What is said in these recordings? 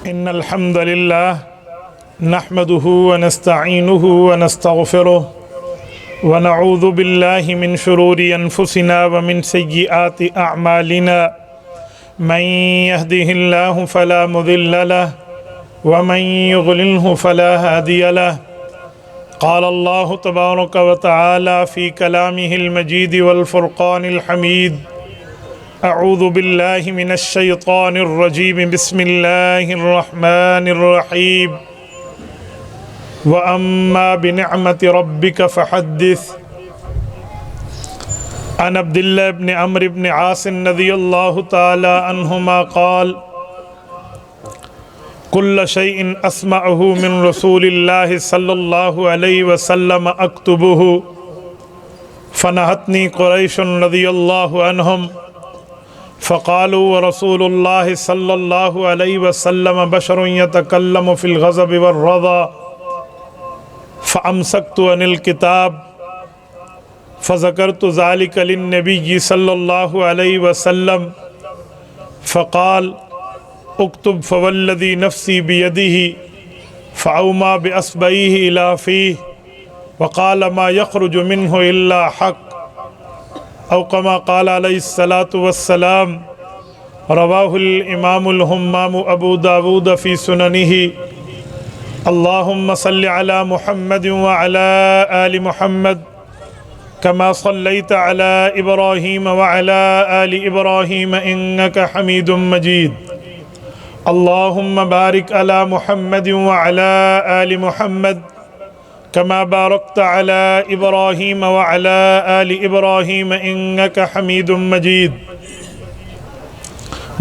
إن الحمد لله نحمده ونستعينه ونستغفره ونعوذ بالله من شرور أنفسنا ومن سيئات أعمالنا من يهده الله فلا مضل له ومن يضلله فلا هادي له قال الله تبارك وتعالى في كلامه المجيد والفرقان الحميد أعوذ بالله من الشيطان الرجيم بسم الله الرحمن الرحيم وأما بنعمة ربك فحدث عن عبد الله بن عمرو بن عاص رضي الله تعالى عنهما قال كل شيء أسمعه من رسول الله صلى الله عليه وسلم أكتبه فنهتني قريش رضي الله عنهم فقالوا ورسول الله صلى الله عليه وسلم بشر يتكلم في الغضب والرضا فأمسكت عن الكتاب فذكرت ذلك للنبي صلى الله عليه وسلم فقال اكتب فوالذي نفسي بيده فأومى بأصبعيه إلى فيه وقال ما يخرج منه إلا حق أو كما قال عليه الصلاة والسلام رواه الإمام الهمام أبو داود في سننه اللهم صل على محمد وعلى آل محمد كما صليت على إبراهيم وعلى آل إبراهيم إنك حميد مجيد اللهم بارك على محمد وعلى آل محمد كما باركت على إبراهيم وعلى آل إبراهيم إنك حميد مجيد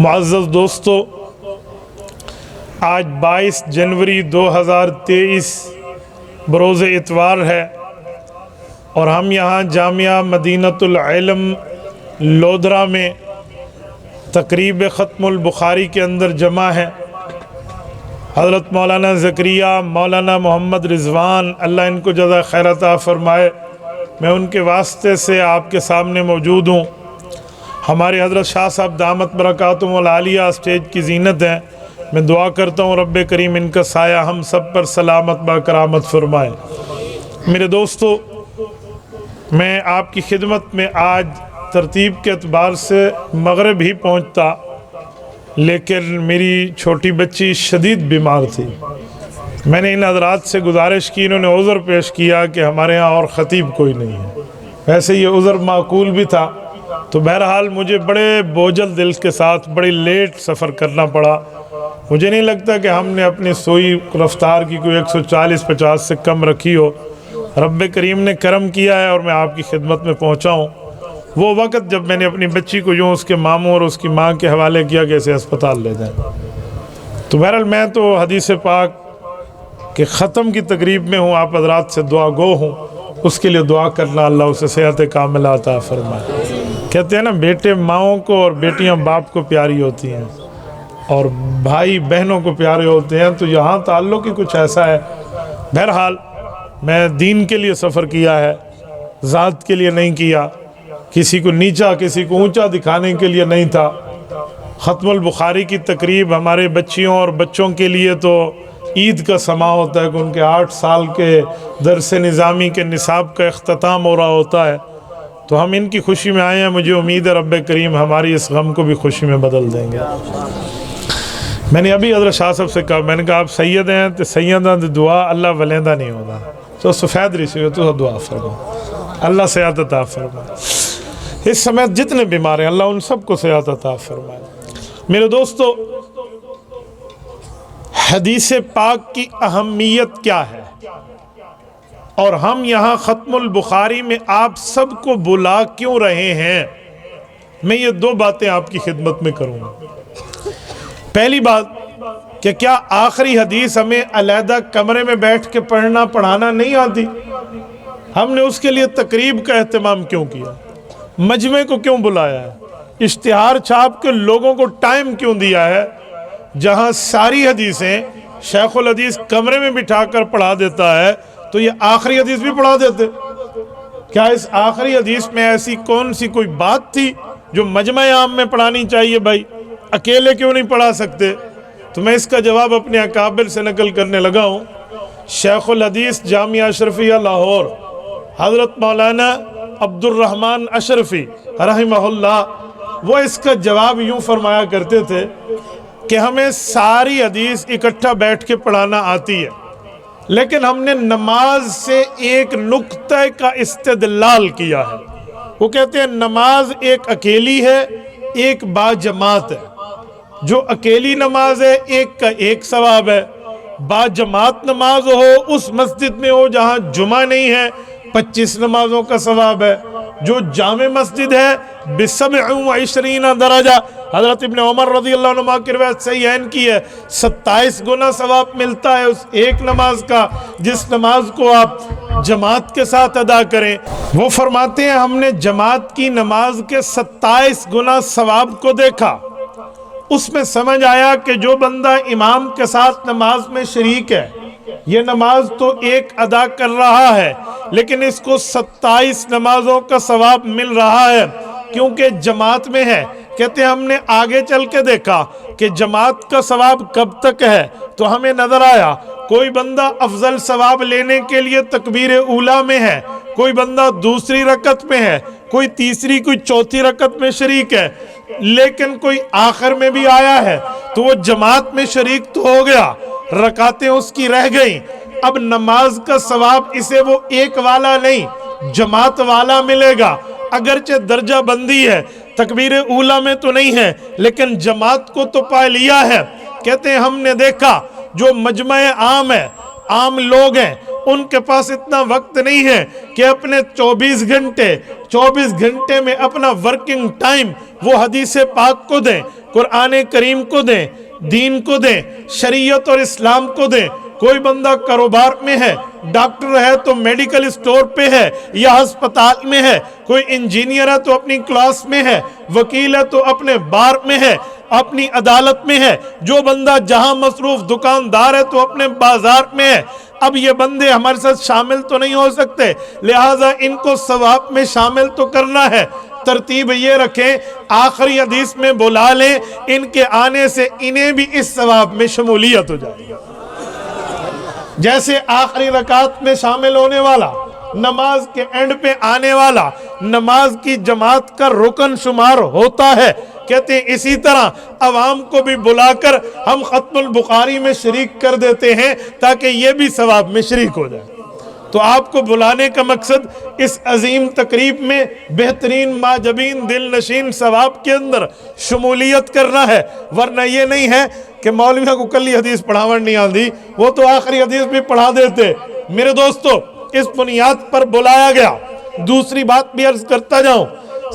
معزز دوستو، آج 22 جنوری 2023 بروز اتوار ہے اور ہم یہاں جامعہ مدینۃ العلم لودھرا میں تقریب ختم البخاری کے اندر جمع ہیں۔ حضرت مولانا زکریا مولانا محمد رضوان اللہ ان کو جزا خیر عطا فرمائے، میں ان کے واسطے سے آپ کے سامنے موجود ہوں۔ ہمارے حضرت شاہ صاحب دامت برکاتہم العالیہ اسٹیج کی زینت ہیں، میں دعا کرتا ہوں رب کریم ان کا سایہ ہم سب پر سلامت با کرامت فرمائے۔ میرے دوستو، میں آپ کی خدمت میں آج ترتیب کے اعتبار سے مغرب ہی پہنچتا، لیکن میری چھوٹی بچی شدید بیمار تھی۔ میں نے ان حضرات سے گزارش کی، انہوں نے عذر پیش کیا کہ ہمارے ہاں اور خطیب کوئی نہیں ہے۔ ویسے یہ عذر معقول بھی تھا، تو بہرحال مجھے بڑے بوجھل دل کے ساتھ بڑی لیٹ سفر کرنا پڑا۔ مجھے نہیں لگتا کہ ہم نے اپنی سوئی رفتار کی کوئی 140-50 سے کم رکھی ہو۔ رب کریم نے کرم کیا ہے اور میں آپ کی خدمت میں پہنچا ہوں۔ وہ وقت جب میں نے اپنی بچی کو یوں اس کے ماموں اور اس کی ماں کے حوالے کیا کہ اسے اسپتال لے جائیں، تو بہرحال میں تو حدیث پاک کے ختم کی تقریب میں ہوں، آپ حضرات سے دعا گو ہوں، اس کے لیے دعا کرنا اللہ اسے صحت کاملہ عطا فرمائے۔ کہتے ہیں نا، بیٹے ماؤں کو اور بیٹیاں باپ کو پیاری ہوتی ہیں اور بھائی بہنوں کو پیارے ہوتے ہیں، تو یہاں تعلق ہی کچھ ایسا ہے۔ بہرحال میں دین کے لیے سفر کیا ہے، ذات کے لیے نہیں کیا، کسی کو نیچا کسی کو اونچا دکھانے کے لیے نہیں تھا۔ ختم البخاری کی تقریب ہمارے بچیوں اور بچوں کے لیے تو عید کا سما ہوتا ہے کہ ان کے 8 سال کے درس نظامی کے نصاب کا اختتام ہو رہا ہوتا ہے، تو ہم ان کی خوشی میں آئے ہیں۔ مجھے امید ہے رب کریم ہماری اس غم کو بھی خوشی میں بدل دیں گے۔ میں نے ابھی حضرت شاہ صاحب سے کہا، میں نے کہا آپ سید ہیں تو سیدہ دی دعا اللہ ولیندہ نہیں ہوتا، تو سفید رسی ہو تو دعا فرما اللہ صحت عطا فرمائے۔ اس سمے جتنے بیمار ہیں اللہ ان سب کو صحت عطا فرمائے۔ میرے دوستو، حدیث پاک کی اہمیت کیا ہے اور ہم یہاں ختم البخاری میں آپ سب کو بلا کیوں رہے ہیں، میں یہ 2 باتیں آپ کی خدمت میں کروں گا۔ پہلی بات کہ کیا آخری حدیث ہمیں علیحدہ کمرے میں بیٹھ کے پڑھنا پڑھانا نہیں آتی؟ ہم نے اس کے لیے تقریب کا اہتمام کیوں کیا، مجمع کو کیوں بلایا ہے، اشتہار چھاپ کے لوگوں کو ٹائم کیوں دیا ہے؟ جہاں ساری حدیثیں شیخ الحدیث کمرے میں بٹھا کر پڑھا دیتا ہے، تو یہ آخری حدیث بھی پڑھا دیتے۔ کیا اس آخری حدیث میں ایسی کون سی کوئی بات تھی جو مجمع عام میں پڑھانی چاہیے؟ بھائی اکیلے کیوں نہیں پڑھا سکتے؟ تو میں اس کا جواب اپنے اکابر سے نقل کرنے لگا ہوں۔ شیخ الحدیث جامعہ اشرفیہ لاہور حضرت مولانا عبد الرحمن اشرفی رحمہ اللہ، وہ اس کا جواب یوں فرمایا کرتے تھے کہ ہمیں ساری حدیث اکٹھا بیٹھ کے پڑھانا آتی ہے، لیکن ہم نے نماز سے ایک نقطہ کا استدلال کیا ہے۔ وہ کہتے ہیں نماز ایک اکیلی ہے، ایک با جماعت ہے۔ جو اکیلی نماز ہے ایک کا ایک ثواب ہے، با جماعت نماز ہو اس مسجد میں ہو جہاں جمعہ نہیں ہے 25 نمازوں کا ثواب ہے۔ جو جامع مسجد ہے ب27 درجہ، حضرت ابن عمر رضی اللہ عنہ کی روایت صحیحین کی ہے، 27 گنا ثواب ملتا ہے اس ایک نماز کا جس نماز کو آپ جماعت کے ساتھ ادا کریں۔ وہ فرماتے ہیں ہم نے جماعت کی نماز کے 27 گنا ثواب کو دیکھا، اس میں سمجھ آیا کہ جو بندہ امام کے ساتھ نماز میں شریک ہے، یہ نماز تو ایک ادا کر رہا ہے لیکن اس کو 27 نمازوں کا ثواب مل رہا ہے کیونکہ جماعت میں ہے۔ کہتے ہیں ہم نے آگے چل کے دیکھا کہ جماعت کا ثواب کب تک ہے، تو ہمیں نظر آیا کوئی بندہ افضل ثواب لینے کے لیے تکبیر اولیٰ میں ہے، کوئی بندہ دوسری رکعت میں ہے، کوئی تیسری کوئی چوتھی رکعت میں شریک ہے، لیکن کوئی آخر میں بھی آیا ہے تو وہ جماعت میں شریک تو ہو گیا، رکعتیں اس کی رہ گئیں۔ اب نماز کا ثواب اسے وہ ایک والا نہیں جماعت والا ملے گا، اگرچہ درجہ بندی ہے، تکبیر اولیٰ میں تو نہیں ہے لیکن جماعت کو تو پا لیا ہے۔ کہتے ہیں ہم نے دیکھا جو مجمع عام ہے، عام لوگ ہیں، ان کے پاس اتنا وقت نہیں ہے کہ اپنے 24 گھنٹے میں اپنا ورکنگ ٹائم وہ حدیث پاک کو دیں، قرآن کریم کو دیں، دین کو دیں، شریعت اور اسلام کو دیں۔ کوئی بندہ کاروبار میں ہے، ڈاکٹر ہے تو میڈیکل اسٹور پہ ہے یا ہسپتال میں ہے، کوئی انجینئر ہے تو اپنی کلاس میں ہے، وکیل ہے تو اپنے بار میں ہے، اپنی عدالت میں ہے، جو بندہ جہاں مصروف دکاندار ہے تو اپنے بازار میں ہے۔ اب یہ بندے ہمارے ساتھ شامل تو نہیں ہو سکتے، لہٰذا ان کو ثواب میں شامل تو کرنا ہے۔ ترتیب یہ رکھیں آخری حدیث میں بلا لیں، ان کے آنے سے انہیں بھی اس ثواب میں شمولیت ہو جائے، جیسے آخری رکعت میں شامل ہونے والا، نماز کے اینڈ پہ آنے والا نماز کی جماعت کا رکن شمار ہوتا ہے۔ کہتے ہیں اسی طرح عوام کو بھی بلا کر ہم ختم البخاری میں شریک کر دیتے ہیں تاکہ یہ بھی ثواب میں شریک ہو جائے۔ تو آپ کو بلانے کا مقصد اس عظیم تقریب میں بہترین ماجبین دل نشین ثواب کے اندر شمولیت کرنا ہے، ورنہ یہ نہیں ہے کہ مولویوں کو کلی حدیث پڑھاون نہیں آندی، وہ تو آخری حدیث بھی پڑھا دیتے۔ میرے دوستو اس بنیاد پر بلایا گیا۔ دوسری بات بھی عرض کرتا جاؤں،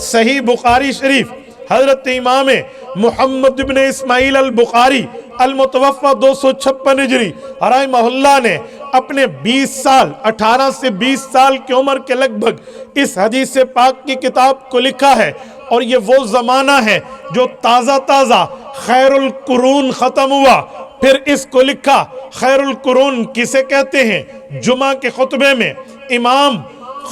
صحیح بخاری شریف حضرت امام محمد بن اسماعیل البخاری المتوفى 256 ہجری رحمہ اللہ نے اپنے 18 سے 20 سال کی عمر کے لگ بھگ اس حدیث پاک کی کتاب کو لکھا ہے، اور یہ وہ زمانہ ہے جو تازہ خیر القرون ختم ہوا، پھر اس کو لکھا۔ خیر القرون کسے کہتے ہیں؟ جمعہ کے خطبے میں امام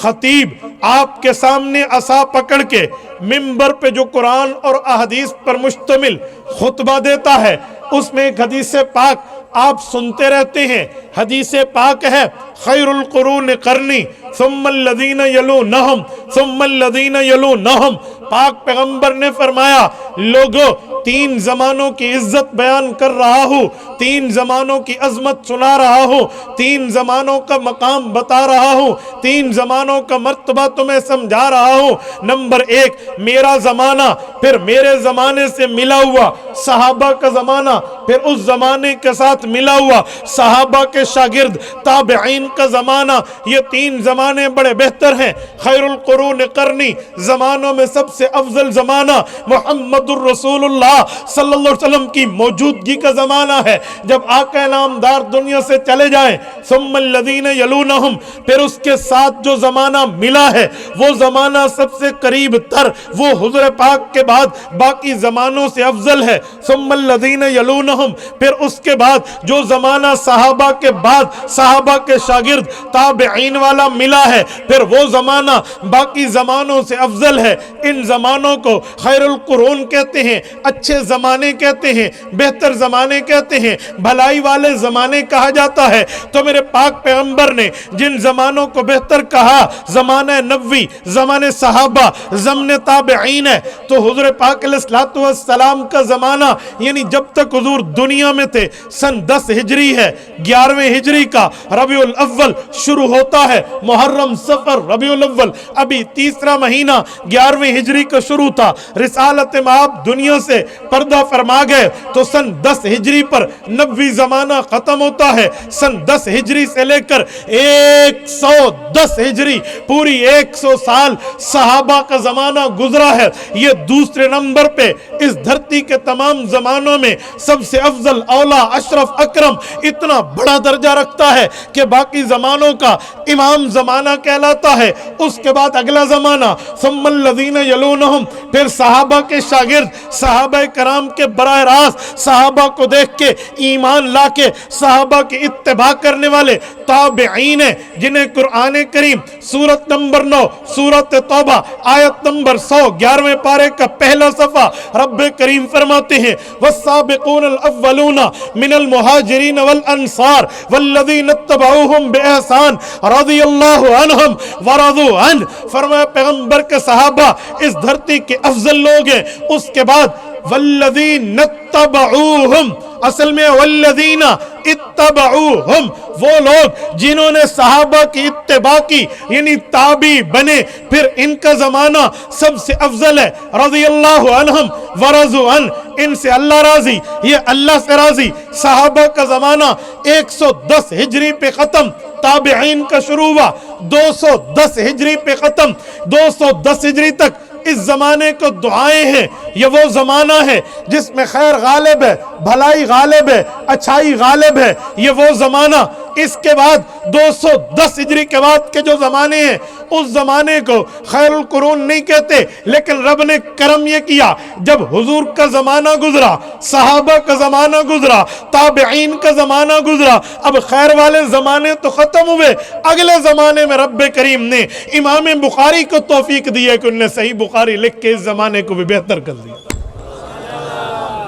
خطیب آپ کے سامنے عصا پکڑ کے منبر پہ جو قرآن اور احادیث پر مشتمل خطبہ دیتا ہے، اس میں ایک حدیث پاک آپ سنتے رہتے ہیں۔ حدیث پاک ہے خیر القرون قرنی ثم الذین یلونہم ثم الذین یلونہم۔ پاک پیغمبر نے فرمایا لوگوں 3 زمانوں کی عزت بیان کر رہا ہوں، 3 زمانوں کی عظمت سنا رہا ہوں، 3 زمانوں کا مقام بتا رہا ہوں، 3 زمانوں کا مرتبہ تمہیں سمجھا رہا ہوں۔ نمبر 1 میرا زمانہ، پھر میرے زمانے سے ملا ہوا صحابہ کا زمانہ، پھر اس زمانے کے ساتھ ملا ہوا صحابہ کے شاگرد تابعین کا زمانہ۔ یہ 3 زمانے بڑے بہتر ہیں۔ خیر القرون قرنی، زمانوں میں سب سے افضل زمانہ محمد الرسول اللہ صلی اللہ علیہ وسلم کی موجودگی کا زمانہ ہے، جب آقا نامدار دنیا سے چلے جائیں۔ ثم الذین یلونہم، پھر اس کے ساتھ جو زمانہ ملا ہے وہ زمانہ سب سے قریب تر، وہ حضور پاک کے بعد باقی زمانوں سے افضل ہے۔ ثم الذین یلونہم، پھر اس کے بعد جو زمانہ صحابہ کے بعد صحابہ کے شاگرد تابعین والا ملا ہے، پھر وہ زمانہ باقی زمانوں سے افضل ہے۔ ان جن زمانوں کو خیر القرون کہتے ہیں، اچھے زمانے کہتے ہیں، بہتر زمانے کہتے ہیں، بھلائی والے زمانے کہا جاتا ہے، تو میرے پاک پیغمبر نے جن زمانوں کو بہتر کہا، زمانہ نبوی، زمانہ صحابہ، زمانہ تابعین ہے، تو حضور پاک علیہ السلام کا زمانہ یعنی جب تک حضور دنیا میں تھے، سن 10 ہجری ہے، 11ویں ہجری کا ربیع الاول شروع ہوتا ہے، محرم صفر ربیع الاول، ابھی تیسرا مہینہ 11ویں ہجری کا شروع تھا، رسالت مآب دنیا سے پردہ فرما گئے تو سن 10 ہجری پر نبوی زمانہ ختم ہوتا ہے، سن 10 ہجری سے لے کر 110 ہجری پوری 100 سال صحابہ کا زمانہ گزرا ہے۔ یہ دوسرے نمبر پہ اس دھرتی کے تمام زمانوں میں سب سے افضل، اولا، اشرف، اکرم اتنا بڑا درجہ رکھتا ہے کہ باقی زمانوں کا امام زمانہ کہلاتا ہے۔ اس کے بعد اگلا زمانہ ثم الذین یلونہم، پھر صحابہ کے شاگرد، صحابہ کرام کے براہ راست صحابہ کو دیکھ کے ایمان لا کے صحابہ کی اتباع کرنے والے تابعین ہیں، جنہیں قرآن کریم سورت نمبر 9 سورت توبہ آیت نمبر 111ویں پارے کا پہلا صفحہ رب کریم فرماتے ہیں والسابقون الاولون من المہاجرین والانصار والذین اتبعوہم بإحسان رضی اللہ عنہم ورضوا عنہ، فرمایا پیغمبر کے صحابہ اس دھرتی کے افضل لوگ ہیں۔ اس کے بعد والذین اتبعوہم، اصل میں والذین اتبعوہم، وہ لوگ جنہوں نے صحابہ کی اتباع کی یعنی تابعی بنے، پھر ان کا زمانہ سب سے افضل ہے، رضی اللہ عنہم ورضوا عنہ، ان سے اللہ راضی، یہ اللہ سے راضی۔ صحابہ کا زمانہ 110 ہجری پہ ختم، تابعین کا شروع ہوا 210 ہجری پہ ختم، 210 ہجری تک اس زمانے کو دعائیں ہیں۔ یہ وہ زمانہ ہے جس میں خیر غالب ہے، بھلائی غالب ہے، اچھائی غالب ہے، یہ وہ زمانہ۔ اس کے بعد 210 ہجری کے بعد کے جو زمانے ہیں اس زمانے کو خیر القرون نہیں کہتے، لیکن رب نے کرم یہ کیا جب حضور کا زمانہ گزرا، صحابہ کا زمانہ گزرا، تابعین کا زمانہ گزرا، اب خیر والے زمانے تو ختم ہوئے، اگلے زمانے میں رب کریم نے امام بخاری کو توفیق دی ہے کہ انہوں نے صحیح بخاری لکھ کے اس زمانے کو بھی بہتر کر دیا۔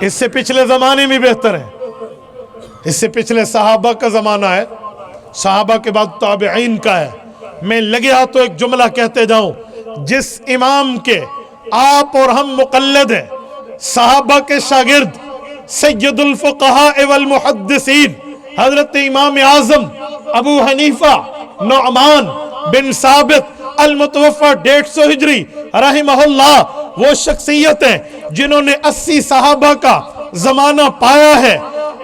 اس سے پچھلے زمانے بھی بہتر ہے، اس سے پچھلے صحابہ کا زمانہ ہے، صحابہ کے بعد تابعین کا ہے۔ میں لگے ہاتھوں ایک جملہ کہتے جاؤں، جس امام کے آپ اور ہم مقلد ہیں، صحابہ کے شاگرد، سید الفقہاء والمحدثین حضرت امام اعظم ابو حنیفہ نعمان بن ثابت المتوفى 150 ہجری رحمہ اللہ، وہ شخصیت ہیں جنہوں نے 80 صحابہ کا زمانہ پایا ہے،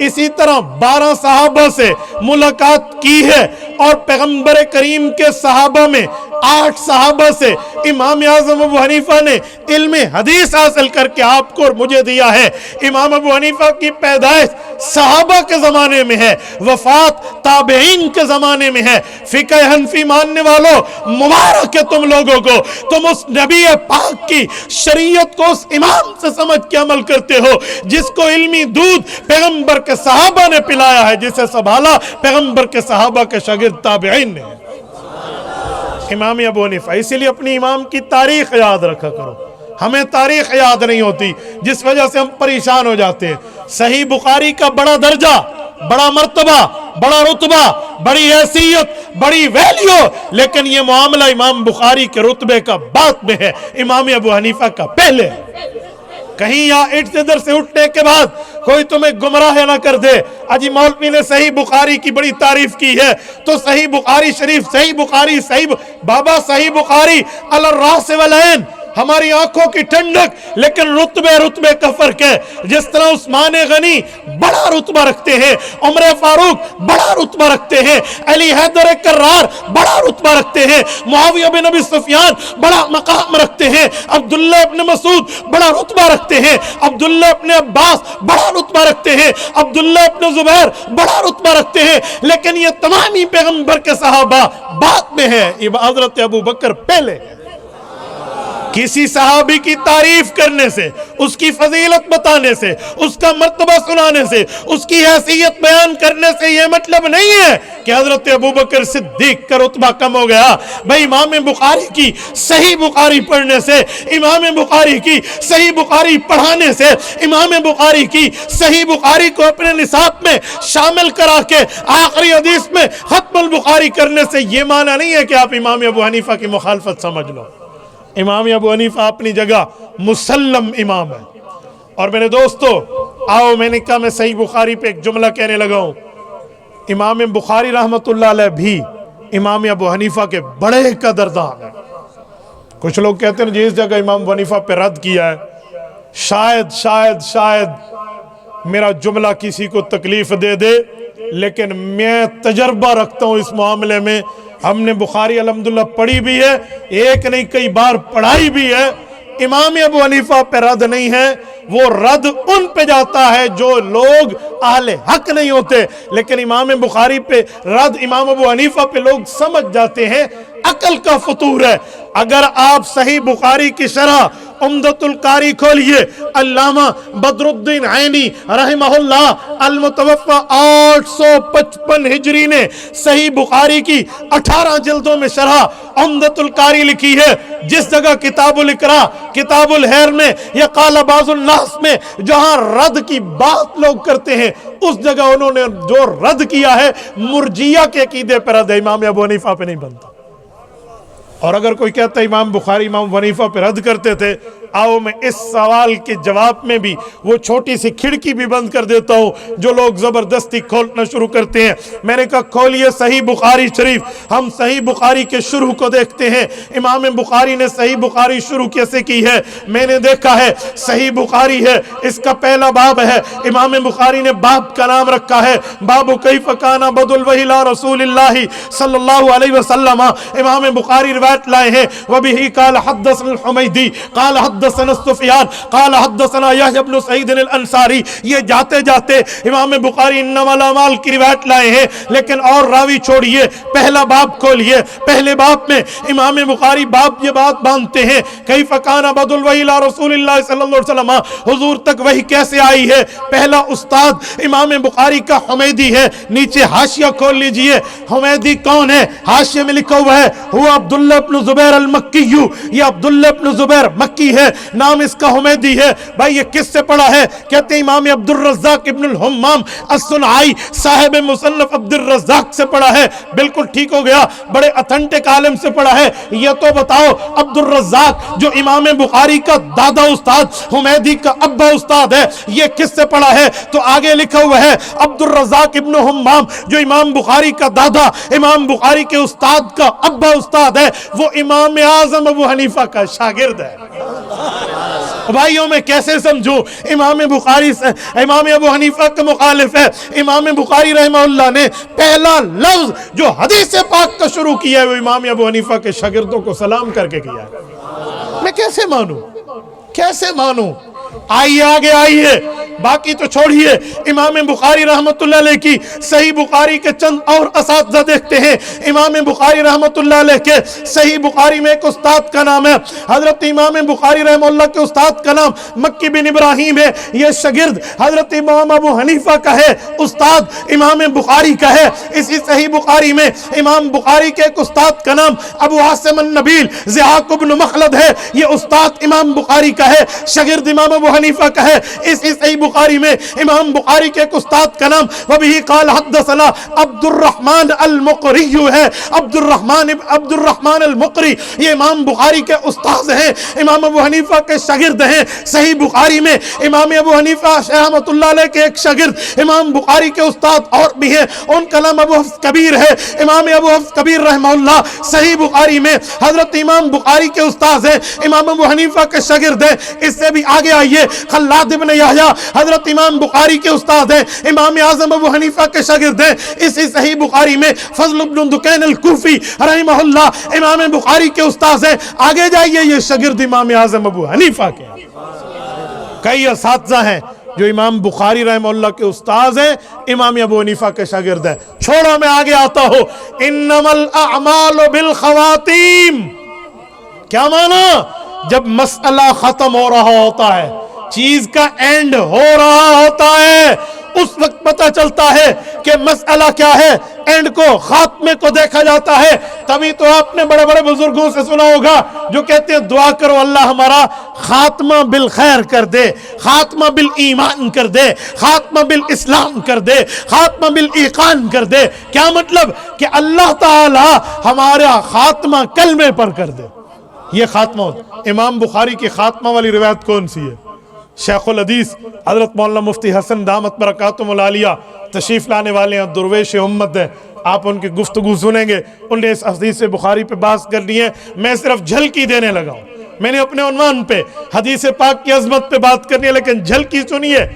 اسی طرح 12 صحابہ سے ملاقات کی ہے، اور پیغمبر کریم کے صحابہ میں 8 صحابہ سے امام اعظم ابو حنیفہ نے علم حدیث حاصل کر کے آپ کو اور مجھے دیا ہے۔ امام ابو حنیفہ کی پیدائش صحابہ کے زمانے میں ہے، وفات تابعین کے زمانے میں ہے۔ فقہ حنفی ماننے والوں مبارک ہے تم لوگوں کو، تم اس نبی پاک کی شریعت کو اس امام سے سمجھ کے عمل کرتے ہو جس کو علمی دودھ پیغمبر کے صحابہ نے پلایا ہے، جسے سنبھالا پیغمبر کے صحابہ کے شاگرد تابعین نے۔ امام ابو حنیفہ، اسی لیے اپنی امام کی تاریخ یاد رکھا کرو، ہمیں تاریخ یاد نہیں ہوتی جس وجہ سے ہم پریشان ہو جاتے ہیں۔ صحیح بخاری کا بڑا درجہ، بڑا مرتبہ، بڑا رتبہ، بڑی حیثیت، بڑی ویلیو، لیکن یہ معاملہ امام بخاری کے رتبے کا بعد میں ہے، امام ابو حنیفہ کا پہلے ہے۔ کہیں یا ادھر سے اٹھنے کے بعد کوئی تمہیں گمراہ نہ کر دے، اجی مولوی نے صحیح بخاری کی بڑی تعریف کی ہے تو صحیح بخاری شریف، صحیح بخاری، بابا صحیح بخاری علی الراس والعین، ہماری آنکھوں کی ٹھنڈک، لیکن رتبے کا فرق ہے۔ جس طرح عثمان غنی بڑا رتبہ رکھتے ہیں، عمر فاروق بڑا رتبہ رکھتے ہیں، علی حیدر کرار بڑا رتبہ رکھتے ہیں، معاویہ بن ابی سفیان بڑا مقام رکھتے ہیں، عبداللہ ابن مسعود بڑا رتبہ رکھتے ہیں، عبداللہ ابن عباس بڑا رتبہ رکھتے ہیں، عبداللہ ابن زبیر بڑا رتبہ رکھتے ہیں، لیکن یہ تمام ہی پیغمبر کے صحابہ بعد میں ہیں، حضرت ابو بکر پہلے ہے۔ کسی صحابی کی تعریف کرنے سے، اس کی فضیلت بتانے سے، اس کا مرتبہ سنانے سے، اس کی حیثیت بیان کرنے سے یہ مطلب نہیں ہے کہ حضرت ابوبکر صدیق کا رتبہ کم ہو گیا۔ بھائی امام بخاری کی صحیح بخاری پڑھنے سے، امام بخاری کی صحیح بخاری پڑھانے سے، امام بخاری کی صحیح بخاری کو اپنے نصاب میں شامل کرا کے آخری حدیث میں ختم البخاری کرنے سے یہ معنی نہیں ہے کہ آپ امام ابو حنیفہ کی مخالفت سمجھ لو۔ امام ابو حنیفہ اپنی جگہ مسلم امام ہے۔ اور میرے دوستو آؤ، میں نے کہا میں صحیح بخاری پہ ایک جملہ کہنے لگا ہوں۔ امام بخاری رحمت اللہ علیہ بھی امام ابو حنیفہ کے بڑے قدردان ہیں۔ کچھ لوگ کہتے ہیں جس جگہ امام ابو حنیفہ پہ رد کیا ہے، شاید میرا جملہ کسی کو تکلیف دے دے، لیکن میں تجربہ رکھتا ہوں اس معاملے میں۔ ہم نے بخاری الحمدللہ پڑھی بھی ہے، ایک نہیں کئی بار پڑھائی بھی ہے۔ امام ابو حنیفہ پہ رد نہیں ہے، وہ رد ان پہ جاتا ہے جو لوگ اہل حق نہیں ہوتے، لیکن امام بخاری پہ رد امام ابو حنیفہ پہ لوگ سمجھ جاتے ہیں، عقل کا فطور ہے۔ اگر آپ صحیح بخاری کی شرح عمدۃ القاری کھولیے، علامہ بدر الدین عینی رحمہ اللہ المتوفى 855 ہجری نے صحیح بخاری کی 18 جلدوں میں شرح عمدۃ القاری لکھی ہے۔ جس جگہ کتاب الاقراء، کتاب الحیر میں یا قال بعض الناس میں جہاں رد کی بات لوگ کرتے ہیں، اس جگہ انہوں نے جو رد کیا ہے مرجیہ کے عقیدے پر رد ہے، امام ابو حنیفہ پہ نہیں بنتا۔ اور اگر کوئی کہتا ہے امام بخاری امام ابو حنیفہ پہ رد کرتے تھے، آؤ میں اس سوال کے جواب میں بھی وہ چھوٹی سی کھڑکی بھی بند کر دیتا ہوں جو لوگ زبردستی کھولنا شروع کرتے ہیں۔ میں نے کہا کھولیے صحیح بخاری شریف، ہم صحیح بخاری کے شروع کو دیکھتے ہیں۔ امام بخاری نے صحیح بخاری شروع کیسے کی ہے؟ میں نے دیکھا ہے صحیح بخاری ہے، اس کا پہلا باب ہے، امام بخاری نے باب کا نام رکھا ہے باب کیف کان بدء الوحی الی رسول اللہ صلی اللہ علیہ وسلم۔ امام بخاری روایت لائے ہیں وبہ قال حدثنا الحمیدی قال حدثنا سفیان قال حدثنا یحییٰ بن سعید الانصاری۔ یہ جاتے جاتے امام بخاری انما الاعمال کی روایت لائے ہیں، لیکن اور راوی چھوڑیے، پہلا باب کھولیے، پہلے باب میں امام بخاری باب یہ بات باندھتے ہیں کیف کان بدء الوحی الی رسول اللہ صلی اللہ علیہ وسلم، حضور تک وحی کیسے آئی ہے۔ پہلا استاد امام بخاری کا حمیدی ہے۔ نیچے حاشیہ کھول لیجئے، حمیدی کون ہے؟ حاشیے میں لکھا ہوا ہے ہوا عبداللہ بن زبیر المکی، یہ عبداللہ بن زبیر مکی ہے، نام اس کا حمیدی ہے۔ بھائی یہ کس سے پڑھا ہے؟ کہتے ہیں امام عبد الرزاق ابن الحمام الصنعائی صاحب مصنف عبد الرزاق سے پڑھا ہے۔ بالکل ٹھیک ہو گیا، بڑے اتھنٹک عالم سے پڑھا ہے۔ یہ تو بتاؤ عبد الرزاق جو امام بخاری کا دادا استاد، حمیدی کا ابا استاد ہے، یہ کس سے پڑھا ہے؟ تو آگے لکھا ہوا ہے عبد الرزاق ابن حمام جو امام بخاری کا دادا، امام بخاری کے استاد کا ابا استاد ہے، وہ امام اعظم ابو حنیفہ کا شاگرد ہے۔ بھائیوں میں کیسے سمجھوں؟ امام بخاری سے امام ابو حنیفہ کا مخالف ہے۔ امام بخاری رحمہ اللہ نے پہلا لفظ جو حدیث پاک کا شروع کیا ہے وہ امام ابو حنیفہ کے شاگردوں کو سلام کر کے کیا ہے۔ میں کیسے مانوں؟ کیسے مانوں؟ آئیے آگے آئیے، باقی تو چھوڑیے۔ امام بخاری رحمت اللہ علیہ کی صحیح بخاری کے چند اور اساتذہ دیکھتے ہیں۔ امام بخاری رحمت اللہ علیہ کے صحیح بخاری میں ایک استاد کا نام ہے حضرت امام بخاری رحمہ اللہ کے استاد کا نام مکی بن ابراہیم ہے۔ یہ شاگرد حضرت امام ابو حنیفہ کا ہے، استاد امام بخاری کا ہے۔ اسی صحیح بخاری میں امام بخاری کے ایک استاد کا نام ابو عاصم النبیل ضحاک بن مخلد ہے، یہ استاد امام بخاری کا ہے، شاگرد امام ابو حنیفہ کا ہے۔ اسی صحیح بخاری میں امام بخاری کے ایک استاد کا نام وبہ قال حدثنا عبد الرحمن المقری ہے، عبد الرحمن المقری، یہ امام بخاری کے استاد ہیں، امام ابو حنیفہ کے شاگرد ہیں۔ صحیح بخاری میں امام ابو حنیفہ رحمۃ اللہ علیہ کے ایک شاگرد امام بخاری کے استاد اور بھی ہیں، ان کا نام ابو حفص کبیر ہے۔ امام ابو حفص کبیر رحمہ اللہ صحیح بخاری میں حضرت امام بخاری کے استاد ہیں، امام ابو حنیفہ کے شاگرد ہیں۔ اس سے بھی آگے آئیے، خلاد ابن یحییٰ حضرت امام بخاری کے استاد ہیں، امام اعظم ابو حنیفہ کے شاگرد ہیں۔ اسی صحیح بخاری میں فضل بن دکین الکوفی رحمہ اللہ امام بخاری کے استاد ہیں۔ آگے جائیے، یہ شاگرد امام اعظم ابو حنیفہ کے ہیں۔ کئی اساتذہ ہیں جو امام بخاری رحمہ اللہ کے استاد ہیں، امام ابو حنیفہ کے شاگرد ہیں۔ چھوڑو میں آگے آتا ہوں، انما الاعمال بالخواتیم، کیا مانا؟ جب مسئلہ ختم ہو رہا ہوتا ہے، چیز کا اینڈ ہو رہا ہوتا ہے، اس وقت پتہ چلتا ہے کہ مسئلہ کیا ہے، اینڈ کو، خاتمے کو دیکھا جاتا ہے۔ تبھی تو آپ نے بڑے بڑے بزرگوں سے سنا ہوگا جو کہتے ہیں دعا کرو اللہ ہمارا خاتمہ بالخیر کر دے، خاتمہ بالایمان کر دے، خاتمہ بالاسلام کر دے، خاتمہ بالایقان کر دے۔ کیا مطلب؟ کہ اللہ تعالی ہمارا خاتمہ کلمے پر کر دے۔ یہ خاتمہ ہوتا۔ امام بخاری کی خاتمہ والی روایت کون سی ہے؟ شیخ الحدیث حضرت مولانا مفتی حسن دامت برکاتہم العالیہ تشریف لانے والے ہیں، درویش امت ہیں، آپ ان کی گفتگو سنیں گے۔ انہوں نے اس حدیث بخاری پہ بات کرنی ہے، میں صرف جھلکی دینے لگا ہوں۔ میں نے اپنے عنوان پہ حدیث پاک کی عظمت پہ بات کرنی ہے، لیکن جھلکی سنیے۔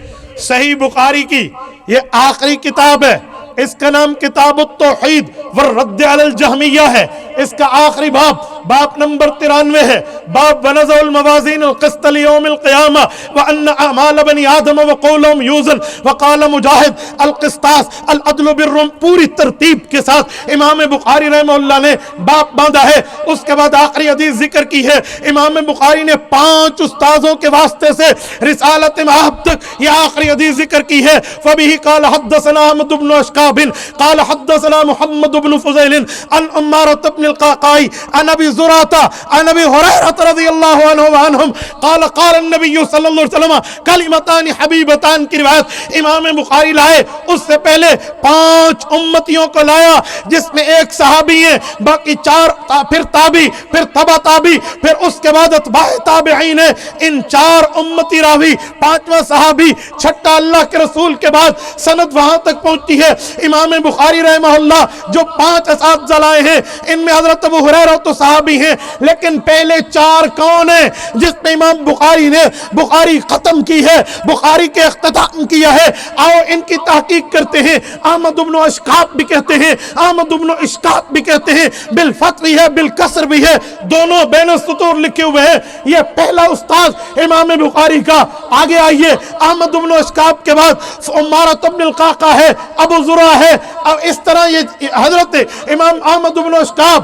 صحیح بخاری کی یہ آخری کتاب ہے، اس کا نام کتاب التوحید والرد علی الجہمیہ ہے۔ اس کا آخری باب نمبر 93 ہے، باب ونضع الموازین القسط لیوم القیامہ وان اعمال بنی آدم وقولهم یوزن وقال مجاہد القسطاس العدل بالرم۔ پوری ترتیب کے ساتھ امام بخاری رحمہ اللہ نے باب باندھا ہے۔ اس کے بعد آخری حدیث ذکر کی ہے۔ امام بخاری نے 5 استاذوں کے واسطے سے رسالت مآب تک یہ آخری حدیث ذکر کی ہے۔ فبہ قال حدثنا احمد بن اشکاب قال حدثنا محمد بن فضیل عن عمارة بن القعقاع عن ابی زرعہ عن ابی ہریرہ رضی اللہ عنہ وعنہم قال قال النبی صلی اللہ علیہ وسلم کلمتان حبیبتان کی روایت امام بخاری لائے۔ اس سے پہلے 5 امتیوں کو لایا، جس میں ایک صحابی ہیں، باقی 4 پھر تابعی، پھر تبع تابعی، پھر اس کے بعد اتباع تابعین ہیں۔ ان 4 امتی راوی، 5واں صحابی، 6واں اللہ کے رسول کے بعد سند وہاں تک پہنچتی ہے۔ امام بخاری رحمہ اللہ جو 5 اساتذہ لائے ہیں، ان میں حضرت ابو ہریرہ تو صحابی ہیں، لیکن پہلے 4 کون ہیں جس میں امام بخاری نے بخاری ختم کی ہے، بخاری کے اختتام کیا ہے؟ آؤ ان کی تحقیق کرتے ہیں۔ احمد بن اشکاب بھی کہتے ہیں، احمد بن اشکاب بھی کہتے ہیں، بالفتح بھی ہے بالکسر بھی ہے، دونوں بین السطور لکھے ہوئے ہیں۔ یہ پہلا استاذ امام بخاری کا۔ آگے آئیے، احمد بن اشکاب کے بعد عمارة بن القعقاع ہے، ابو زرعہ ہے، اور اس طرح یہ حضرت امام احمد بن اشکاب،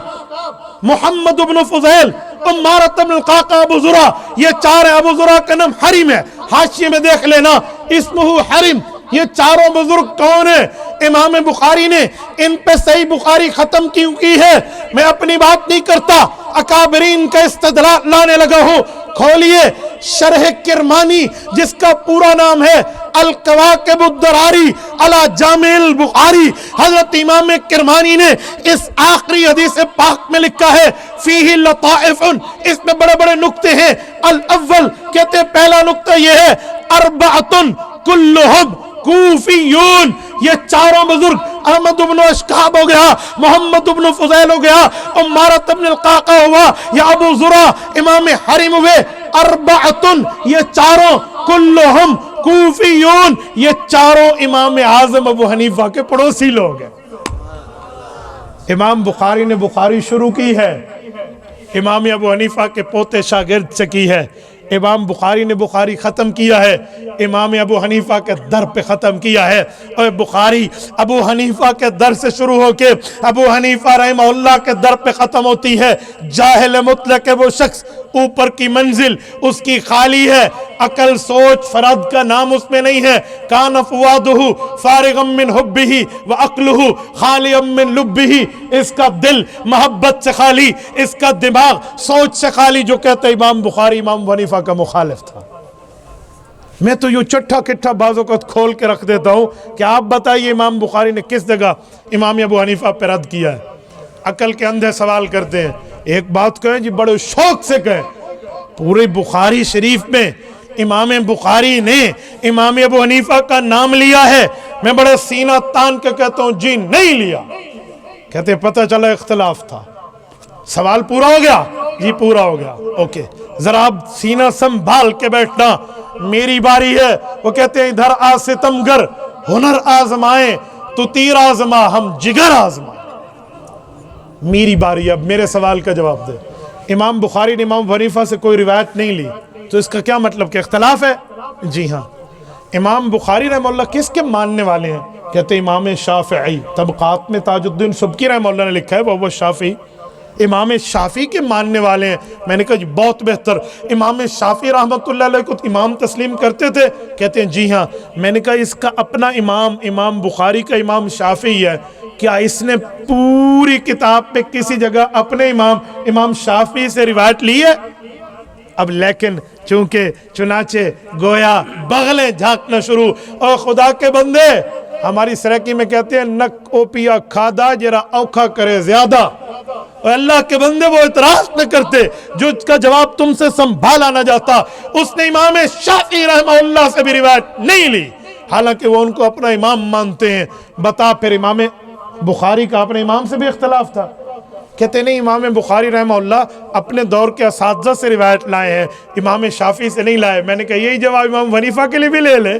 محمد بن فضیل، عمارة بن القعقاع، ابو زرعہ، یہ 4 ہیں۔ ابو زرعہ کا نام حرم ہے، حاشیے میں دیکھ لینا، اسمہ حرم۔ یہ چاروں بزرگ کون ہیں؟ امام بخاری نے ان پہ صحیح بخاری ختم کیوں کی ہے؟ میں اپنی بات نہیں کرتا، اکابرین کا استدلال لانے لگا ہوں۔ کھولیے شرح کرمانی، جس کا پورا نام ہے القواقب الدراری علی جامع البخاری۔ حضرت امام کرمانی نے اس آخری حدیث پاک میں لکھا ہے فیہ لطائف، اس میں بڑے بڑے نکتے ہیں۔ الاول کہتے ہیں پہلا نکتہ یہ ہے، اربعۃ کلہم کوفیون۔ یہ چاروں بزرگ، احمد بن اشکاب ہو گیا، محمد بن فضیل ہو گیا، عمارة بن القعقاع ہوا، یا ابو زرعہ امام حرم ہوئے، اربعۃ، یہ چاروں، کلہم کوفیون، یہ چاروں امام اعظم ابو حنیفہ کے پڑوسی لوگ ہیں۔ امام بخاری نے بخاری شروع کی ہے، امام ابو حنیفہ کے پوتے شاگرد سے کی ہے۔ امام بخاری نے بخاری ختم کیا ہے، امام ابو حنیفہ کے در پہ ختم کیا ہے۔ اور بخاری ابو حنیفہ کے در سے شروع ہو کے ابو حنیفہ رحمہ اللہ کے در پہ ختم ہوتی ہے۔ جاہل مطلق وہ شخص، اوپر کی منزل اس کی خالی ہے، عقل سوچ فرد کا نام اس میں نہیں ہے۔ کان فؤادہ فارغا من حبہ وعقلہ خالیا من لبہ، اس کا دل محبت سے خالی، اس کا دماغ سوچ سے خالی، جو کہتے امام بخاری امام حنیفہ کا مخالف تھا۔ میں تو یہ چٹھا کٹھا بازوں کو کھول کے رکھ دیتا ہوں کہ آپ بتائیے امام بخاری نے کس جگہ امام ابو حنیفہ پہ رد کیا ہے؟ عقل کے اندھے سوال کرتے ہیں۔ ایک بات کہیں جی، بڑے شوق سے کہیں، پورے بخاری شریف میں امام بخاری نے امام ابو حنیفہ کا نام لیا ہے؟ میں بڑے سینہ تان کے کہتا ہوں جی نہیں لیا۔ کہتے پتہ چلا اختلاف تھا۔ سوال پورا ہو گیا؟ جی پورا ہو گیا، اوکے۔ ذرا آپ سینہ سنبھال کے بیٹھنا، میری باری ہے۔ وہ کہتے ہیں ادھر آ ستمگر، ہنر آزمائیں تو تیر آزما، ہم جگر آزمائیں۔ میری باری، اب میرے سوال کا جواب دے۔ امام بخاری نے امام حنیفہ سے کوئی روایت نہیں لی، تو اس کا کیا مطلب کہ اختلاف ہے؟ جی ہاں۔ امام بخاری رحمہ اللہ کس کے ماننے والے ہیں؟ کہتے امام شافعی۔ طبقات میں تاج الدین سبکی رحمہ اللہ نے لکھا ہے وہ شافعی۔ امام شافعی کے ماننے والے ہیں۔ میں نے کہا جی بہت بہتر، امام شافعی رحمۃ اللہ علیہ کو امام تسلیم کرتے تھے؟ کہتے ہیں جی ہاں۔ میں نے کہا اس کا اپنا امام بخاری کا امام شافعی ہے، کیا اس نے پوری کتاب پہ کسی جگہ اپنے امام شافعی سے روایت لی ہے؟ اب لیکن چنانچہ گویا بغلیں جھانکنا شروع، اور خدا کے بندے ہماری سرائکی میں کہتے ہیں نک او پیا کھادا جرا اوکھا کرے زیادہ، اور اللہ کے بندے وہ اعتراض نہ کرتے جو اس کا جواب تم سے سنبھالا نہ جاتا۔ اس نے امام شافعی رحمہ اللہ سے بھی روایت نہیں لی، حالانکہ وہ ان کو اپنا امام مانتے ہیں۔ بتا پھر امام بخاری کا اپنے امام سے بھی اختلاف تھا؟ کہتے نہیں، امام بخاری رحمہ اللہ اپنے دور کے اساتذہ سے روایت لائے ہیں، امام شافعی سے نہیں لائے۔ میں نے کہا یہی جواب امام حنیفہ کے لیے بھی لے لے،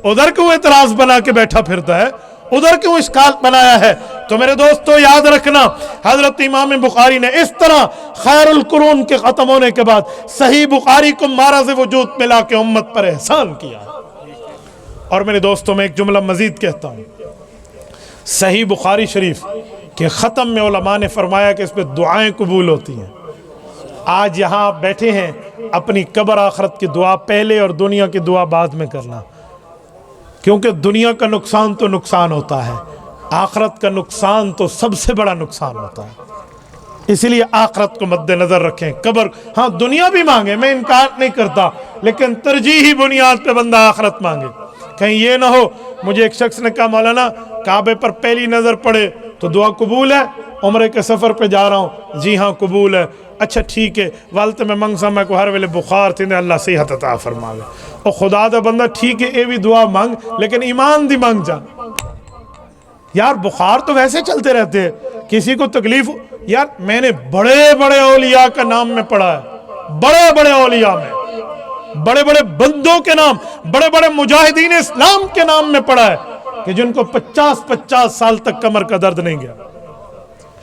ادھر کیوں اعتراض بنا کے بیٹھا پھرتا ہے، ادھر کیوں اشکال بنایا ہے؟ تو میرے دوستو یاد رکھنا، حضرت امام بخاری نے اس طرح خیر القرون کے ختم ہونے کے بعد صحیح بخاری کو معرض وجود ملا کے امت پر احسان کیا۔ اور میرے دوستوں میں ایک جملہ مزید کہتا ہوں، صحیح بخاری شریف کے ختم میں علماء نے فرمایا کہ اس پہ دعائیں قبول ہوتی ہیں۔ آج یہاں بیٹھے ہیں، اپنی قبر آخرت کی دعا پہلے اور دنیا کی دعا بعد میں کرنا، کیونکہ دنیا کا نقصان تو نقصان ہوتا ہے، آخرت کا نقصان تو سب سے بڑا نقصان ہوتا ہے۔ اسی لیے آخرت کو مد نظر رکھیں۔ قبر ہاں دنیا بھی مانگے، میں انکار نہیں کرتا، لیکن ترجیحی بنیاد پہ بندہ آخرت مانگے۔ کہیں یہ نہ ہو، مجھے ایک شخص نے کہا مولانا کعبے پر پہلی نظر پڑے تو دعا قبول ہے؟ عمرے کے سفر پہ جا رہا ہوں، جی ہاں قبول ہے۔ اچھا ٹھیک ہے، والت میں منگسا میں کو ہر ویلے بخار تھی اللہ صحت عطا فرماوے۔ اور خدا دا بندہ ٹھیک ہے اے بھی دعا مانگ، لیکن ایمان دی مانگ جا۔ یار بخار تو ویسے چلتے رہتے ہیں، کسی کو تکلیف یار میں نے بڑے بڑے اولیاء کا نام میں پڑھا ہے، بڑے بڑے اولیاء میں، بڑے بڑے بندوں کے نام، بڑے بڑے مجاہدین اسلام کے نام میں پڑھا ہے کہ جن کو 50 سال تک کمر کا درد نہیں گیا۔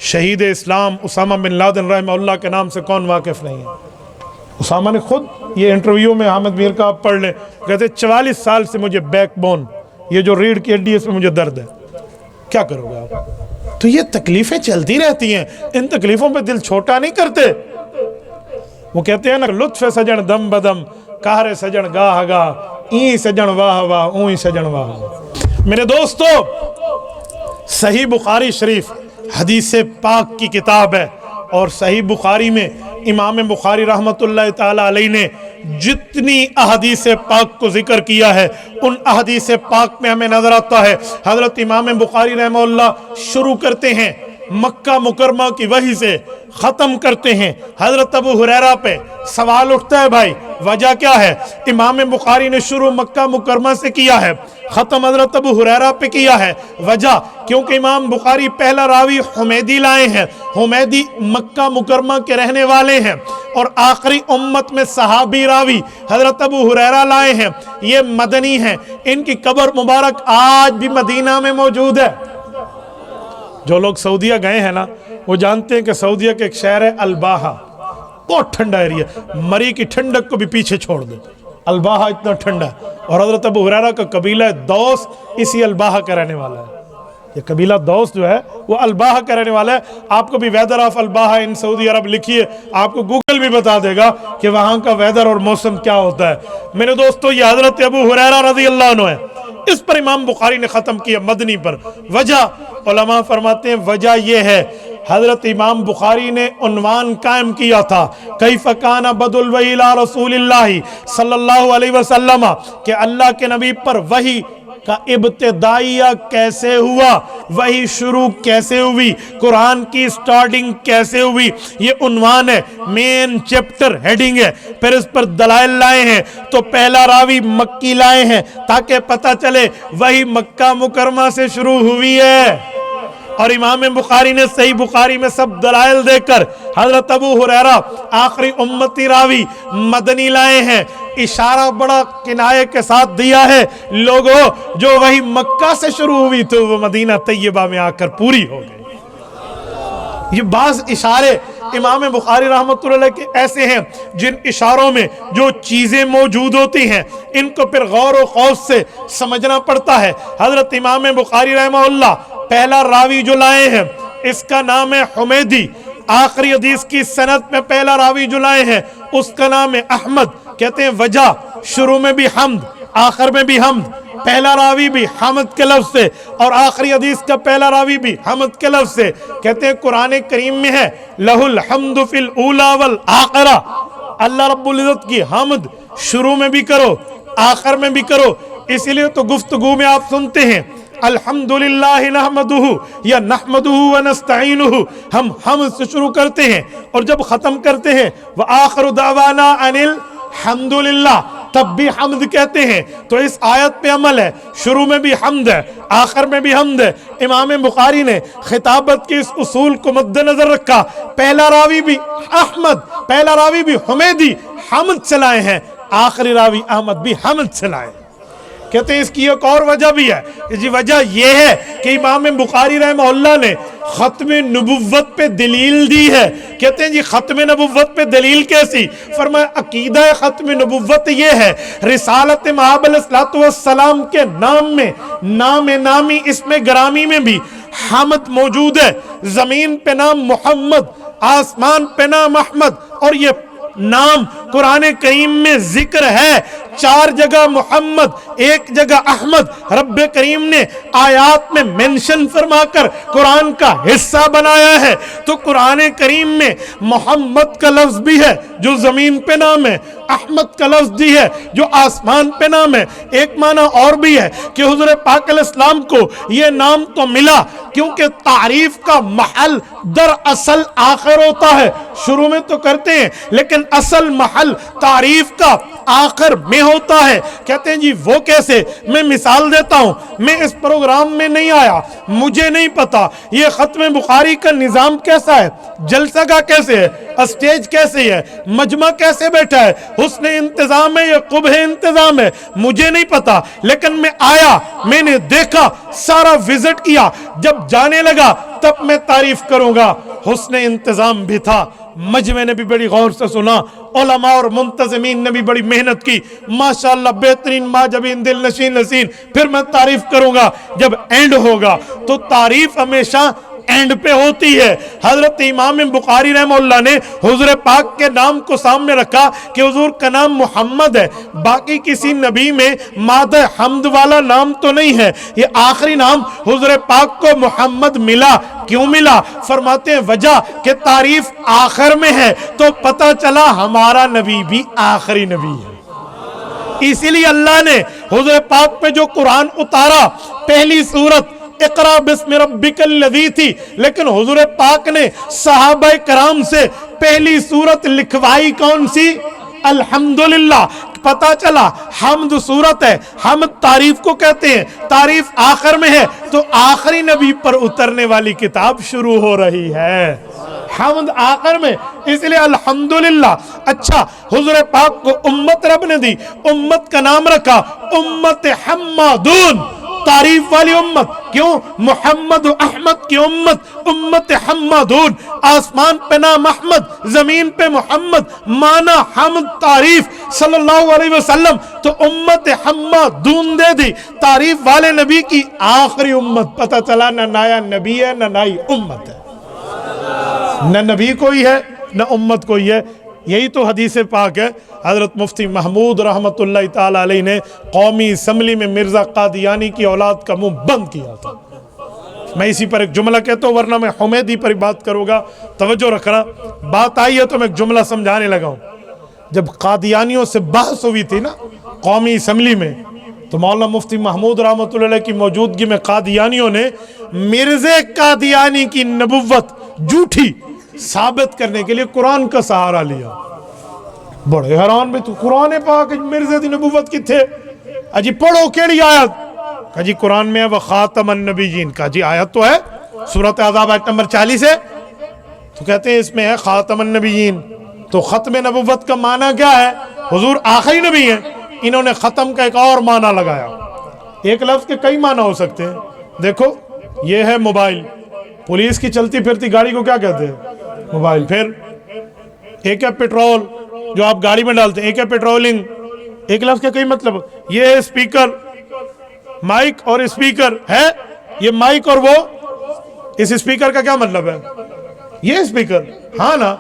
شہید اسلام اسامہ بن لادن رحمہ اللہ کے نام سے کون واقف نہیں ہے؟ اسامہ نے خود یہ انٹرویو میں حامد میر کا آپ پڑھ لیں، کہتے 44 سال سے مجھے بیک بون، یہ جو ریڑھ کی ہڈی ہے اس میں مجھے درد ہے، کیا کرو گے آپ؟ تو یہ تکلیفیں چلتی رہتی ہیں، ان تکلیفوں پہ دل چھوٹا نہیں کرتے۔ وہ کہتے ہیں نا لطف سجن دم بدم، کہر سجن گاہ گاہ، این سجن واہ واہ، اون سجن واہ واہ۔ میرے دوستو صحیح بخاری شریف حدیث پاک کی کتاب ہے، اور صحیح بخاری میں امام بخاری رحمت اللہ تعالی علیہ نے جتنی احادیث پاک کو ذکر کیا ہے، ان احادیث پاک میں ہمیں نظر آتا ہے حضرت امام بخاری رحمہ اللہ شروع کرتے ہیں مکہ مکرمہ کی وحی سے، ختم کرتے ہیں حضرت ابو ہریرہ پہ۔ سوال اٹھتا ہے بھائی وجہ کیا ہے؟ امام بخاری نے شروع مکہ مکرمہ سے کیا ہے، ختم حضرت ابو ہریرہ پہ کیا ہے۔ وجہ کیونکہ امام بخاری پہلا راوی حمیدی لائے ہیں، حمیدی مکہ مکرمہ کے رہنے والے ہیں، اور آخری امت میں صحابی راوی حضرت ابو ہریرہ لائے ہیں، یہ مدنی ہیں، ان کی قبر مبارک آج بھی مدینہ میں موجود ہے۔ جو لوگ سعودیہ گئے ہیں نا وہ جانتے ہیں کہ سعودیہ کے ایک شہر ہے الباحہ، بہت ٹھنڈا ایریا، مری کی ٹھنڈک کو بھی پیچھے چھوڑ دے، الباحہ اتنا ٹھنڈا ہے۔ اور حضرت ابو ہریرہ کا قبیلہ دوس اسی الباحہ کا رہنے والا ہے، یہ قبیلہ دوس جو ہے وہ الباحہ کا رہنے والا ہے۔ آپ کو بھی ویدر آف الباحہ ان سعودی عرب لکھیے، آپ کو گوگل بھی بتا دے گا کہ وہاں کا ویدر اور موسم کیا ہوتا ہے۔ میرے دوستو یہ حضرت ابو ہریرہ رضی اللہ عنہ ہے، اس پر امام بخاری نے ختم کیا مدنی پر۔ وجہ علماء فرماتے ہیں وجہ یہ ہے حضرت امام بخاری نے عنوان قائم کیا تھا کیف کان بدء الوحی الی رسول اللہ صلی اللہ علیہ وسلم، کہ اللہ کے نبی پر وحی کا ابتدائیہ کیسے ہوا، وحی شروع کیسے ہوئی، قرآن کی سٹارٹنگ کیسے ہوئی، یہ عنوان ہے، مین چیپٹر ہیڈنگ ہے۔ پھر اس پر دلائل لائے ہیں، تو پہلا راوی مکی لائے ہیں تاکہ پتہ چلے وحی مکہ مکرمہ سے شروع ہوئی ہے۔ اور امام بخاری نے صحیح بخاری میں سب دلائل دے کر حضرت ابو ہریرہ آخری امتی راوی مدنی لائے ہیں۔ اشارہ بڑا کنایے کے ساتھ دیا ہے، لوگوں جو وہی مکہ سے شروع ہوئی تو وہ مدینہ طیبہ میں آ کر پوری ہو گئی۔ یہ بعض اشارے امام بخاری رحمۃ اللہ علیہ کے ایسے ہیں جن اشاروں میں جو چیزیں موجود ہوتی ہیں ان کو پھر غور و خوض سے سمجھنا پڑتا ہے۔ حضرت امام بخاری رحمہ اللہ پہلا راوی جو لائے ہیں اس کا نام ہے حمیدی، آخری حدیث کی سند میں پہلا راوی جو لائے ہیں اس کا نام ہے احمد. کہتے ہیں وجہ شروع میں بھی حمد آخر میں بھی حمد, پہلا راوی بھی حمد کے لفظ سے اور آخری حدیث کا پہلا راوی بھی حمد کے لفظ سے. کہتے ہیں قرآن کریم میں ہے لہ الحمد فی الاولی والآخرہ, اللہ رب العزت کی حمد شروع میں بھی کرو آخر میں بھی کرو. اسی لیے تو گفتگو میں آپ سنتے ہیں الحمدللہ نحمدہ یا نحمدہ ونستعینہ, ہم حمد سے شروع کرتے ہیں اور جب ختم کرتے ہیں وآخر دعوانا ان الحمدللہ تب بھی حمد کہتے ہیں. تو اس آیت پہ عمل ہے, شروع میں بھی حمد ہے آخر میں بھی حمد ہے. امام بخاری نے خطابت کے اس اصول کو مد نظر رکھا, پہلا راوی بھی احمد پہلا راوی بھی حمیدی حمد چلائے ہیں, آخری راوی احمد بھی حمد چلائے. کہتے ہیں اس کی ایک اور وجہ بھی ہے جی, وجہ یہ ہے کہ امام بخاری رحمہ اللہ نے ختم نبوت پہ دلیل دی ہے. کہتے ہیں جی ختم نبوت پہ دلیل کیسی؟ فرمایا عقیدہ ختم نبوت یہ ہے رسالت مآب علیہ السلام کے نام میں نام نامی اسم گرامی میں بھی حمد موجود ہے. زمین پہ نام محمد, آسمان پہ نام احمد, اور یہ نام قرآن کریم میں ذکر ہے 4 جگہ محمد 1 جگہ احمد. رب کریم نے آیات میں منشن فرما کر قرآن کا حصہ بنایا ہے. تو قرآن کریم میں محمد کا لفظ بھی ہے جو زمین پہ نام ہے, احمد کا لفظ بھی ہے جو آسمان پہ نام ہے. ایک معنی اور بھی ہے کہ حضور پاک علیہ السلام کو یہ نام تو ملا کیونکہ تعریف کا محل در اصل آخر ہوتا ہے, شروع میں تو کرتے ہیں لیکن اصل محل تعریف کا آخر میں ہوتا ہے. کہتے ہیں جی وہ کیسے؟ میں مثال دیتا ہوں, میں اس پروگرام میں نہیں آیا, مجھے نہیں پتا یہ ختم بخاری کا نظام کیسا ہے, جلسہ کا کیسے ہے, اسٹیج کیسے ہے, مجمع کیسے بیٹھا ہے, حسن انتظام ہے یا قبح انتظام ہے, مجھے نہیں پتا. لیکن میں آیا, میں نے دیکھا, سارا وزٹ کیا, جب جانے لگا تب میں تعریف کروں گا. حسن انتظام بھی تھا, مجمع نے بھی بڑی غور سے سنا, علماء اور منتظمین نے بھی بڑی محنت کی, ماشاءاللہ بہترین ماجبین دل نشین حسین. پھر میں تعریف کروں گا جب اینڈ ہوگا. تو تعریف ہمیشہ اینڈ پہ ہوتی ہے. حضرت امام بخاری رحمہ اللہ نے حضور پاک کے نام کو سامنے رکھا کہ حضور کا نام محمد ہے, باقی کسی نبی میں مادہ حمد والا نام تو نہیں ہے, یہ آخری نام حضور پاک کو محمد ملا. کیوں ملا؟ فرماتے ہیں وجہ کہ تعریف آخر میں ہے تو پتہ چلا ہمارا نبی بھی آخری نبی ہے. اسی لیے اللہ نے حضور پاک پہ جو قرآن اتارا پہلی سورت اقرا بسم ربک الذی تھی, لیکن حضور پاک نے صحابہ کرام سے پہلی سورت لکھوائی کون سی؟ الحمدللہ. پتا چلا حمد سورت ہے, حمد تعریف کو کہتے ہیں, تعریف آخر میں ہے تو آخری نبی پر اترنے والی کتاب شروع ہو رہی ہے, حمد آخر میں, اس لیے الحمدللہ. اچھا حضور پاک کو امت رب نے دی, امت کا نام رکھا امت حمادون, تعریف والی امت. کیوں؟ محمد و احمد کی امت, امت حمادون. آسمان پہ نام احمد, زمین پہ محمد, مانا حمد تعریف صلی اللہ علیہ وسلم. تو امت حمادون دے دی, تعریف والے نبی کی آخری امت. پتہ چلا نہ نایا نبی ہے نہ نئی امت ہے, نہ نبی کوئی ہے نہ امت کوئی ہے. یہی تو حدیث پاک ہے. حضرت مفتی محمود رحمت اللہ تعالی علیہ نے قومی اسمبلی میں مرزا قادیانی کی اولاد کا منہ بند کیا تھا. میں اسی پر ایک جملہ کہتا ہوں ورنہ میں حمیدی پر بات کروں گا, توجہ رکھنا. بات آئی ہے تو میں ایک جملہ سمجھانے لگا ہوں. جب قادیانیوں سے بحث ہوئی تھی نا قومی اسمبلی میں, تو مولانا مفتی محمود رحمت اللہ علیہ کی موجودگی میں قادیانیوں نے مرزا قادیانی کی نبوت جھوٹی ثابت کرنے کے لیے قرآن کا سہارا لیا. بڑے حیران میں, تو قرآن پاک مرزا دی نبوت کتھے؟ اجی پڑھو کیڑی آیت؟ کہا جی قرآن میں ہے وخاتم النبیین. کہا جی آیت تو ہے سورۃ احزاب آیت نمبر 40 ہے. تو کہتے ہیں اس میں ہے خاتم النبیین. تو ختم نبوت کا معنی کیا ہے؟ حضور آخری نبی ہیں. انہوں نے ختم کا ایک اور معنی لگایا. ایک لفظ کے کئی معنی ہو سکتے ہیں. دیکھو یہ ہے موبائل, پولیس کی چلتی پھرتی گاڑی کو کیا کہتے ہیں؟ موبائل. پھر ایک ہے پیٹرول جو آپ گاڑی میں ڈالتے ہیں, ایک ہے پیٹرولنگ. ایک لفظ کے کئی مطلب. یہ ہے اسپیکر, مائک اور اسپیکر ہے. یہ مائک اور وہ, اس اسپیکر کا کیا مطلب ہے؟ یہ اسپیکر، ہاں نا.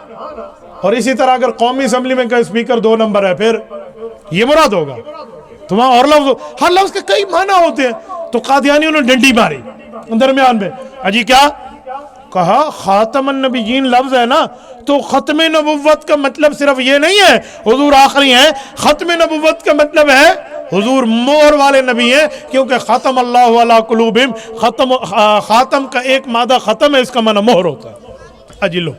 اور اسی طرح اگر قومی اسمبلی میں کا اسپیکر 2 نمبر ہے پھر یہ مراد ہوگا. تو وہاں اور لفظ، ہر لفظ کے کئی معنی ہوتے ہیں. تو قادیانیوں نے ڈنڈی ماری درمیان میں. اجی کیا کہا؟ خاتم النبیین لفظ ہے نا، تو ختم نبوت کا مطلب صرف یہ نہیں ہے حضور آخری ہیں. ختم نبوت کا مطلب ہے حضور مہر والے نبی ہیں، کیونکہ ختم اللہ علی قلوبہم، خاتم کا ایک مادہ ختم ہے، اس کا معنی مہر ہوتا ہے. اجی لو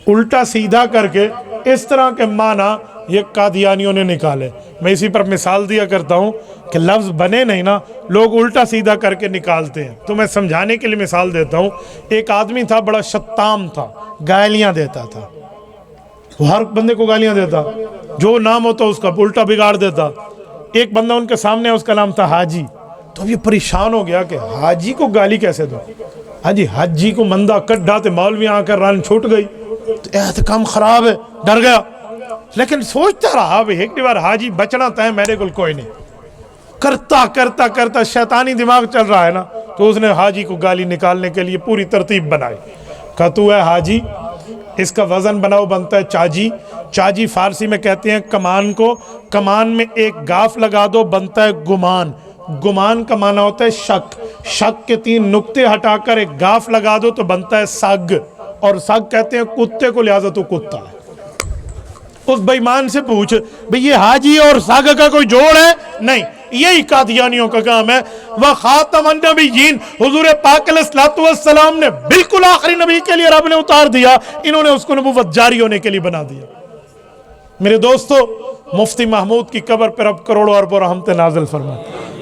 الٹا سیدھا کر کے اس طرح کے معنی یہ قادیانیوں نے نکالے. میں اسی پر مثال دیا کرتا ہوں کہ لفظ بنے نہیں نا، لوگ الٹا سیدھا کر کے نکالتے ہیں. تو میں سمجھانے کے لیے مثال دیتا ہوں. ایک آدمی تھا بڑا شتام تھا، گالیاں دیتا تھا. وہ ہر بندے کو گالیاں دیتا، جو نام ہوتا اس کا الٹا بگاڑ دیتا. ایک بندہ ان کے سامنے، اس کا نام تھا حاجی. تو یہ پریشان ہو گیا کہ حاجی کو گالی کیسے دو. حاجی حاجی کو مندہ کٹ ڈاتے، مولوی آ کر رن چھوٹ گئی، تو احتکام خراب ہے، ڈر گیا. لیکن سوچتا رہا بھئی ایک بار حاجی بچنا تھا میرے کو کوئی نہیں. کرتا کرتا کرتا شیطانی دماغ چل رہا ہے نا، تو اس نے حاجی کو گالی نکالنے کے لیے پوری ترتیب بنائی. کہا تو ہے حاجی، اس کا وزن بناؤ، بنتا ہے چاجی. چاجی فارسی میں کہتے ہیں کمان کو. کمان میں ایک گاف لگا دو، بنتا ہے گمان. گمان کا معنی ہوتا ہے شک. شک کے 3 نقطے ہٹا کر ایک گاف لگا دو تو بنتا ہے سگ. اور سگ کہتے ہیں کتے کو، لہذا تو کتا ہے. اس بے ایمان سے پوچھ بھئی یہ حاجی اور ساگ کا کوئی جوڑ ہے؟ نہیں. یہی قادیانیوں کا کام ہے. وَخَاتَمَ النَّبِيِّينَ، حضور پاک علیہ الصلوۃ والسلام نے بالکل آخری نبی کے لیے رب نے اتار دیا، انہوں نے اس کو نبوت جاری ہونے کے لیے بنا دیا. میرے دوستو، مفتی محمود کی قبر پر رب کروڑوں اربوں رحمت نازل فرمائے.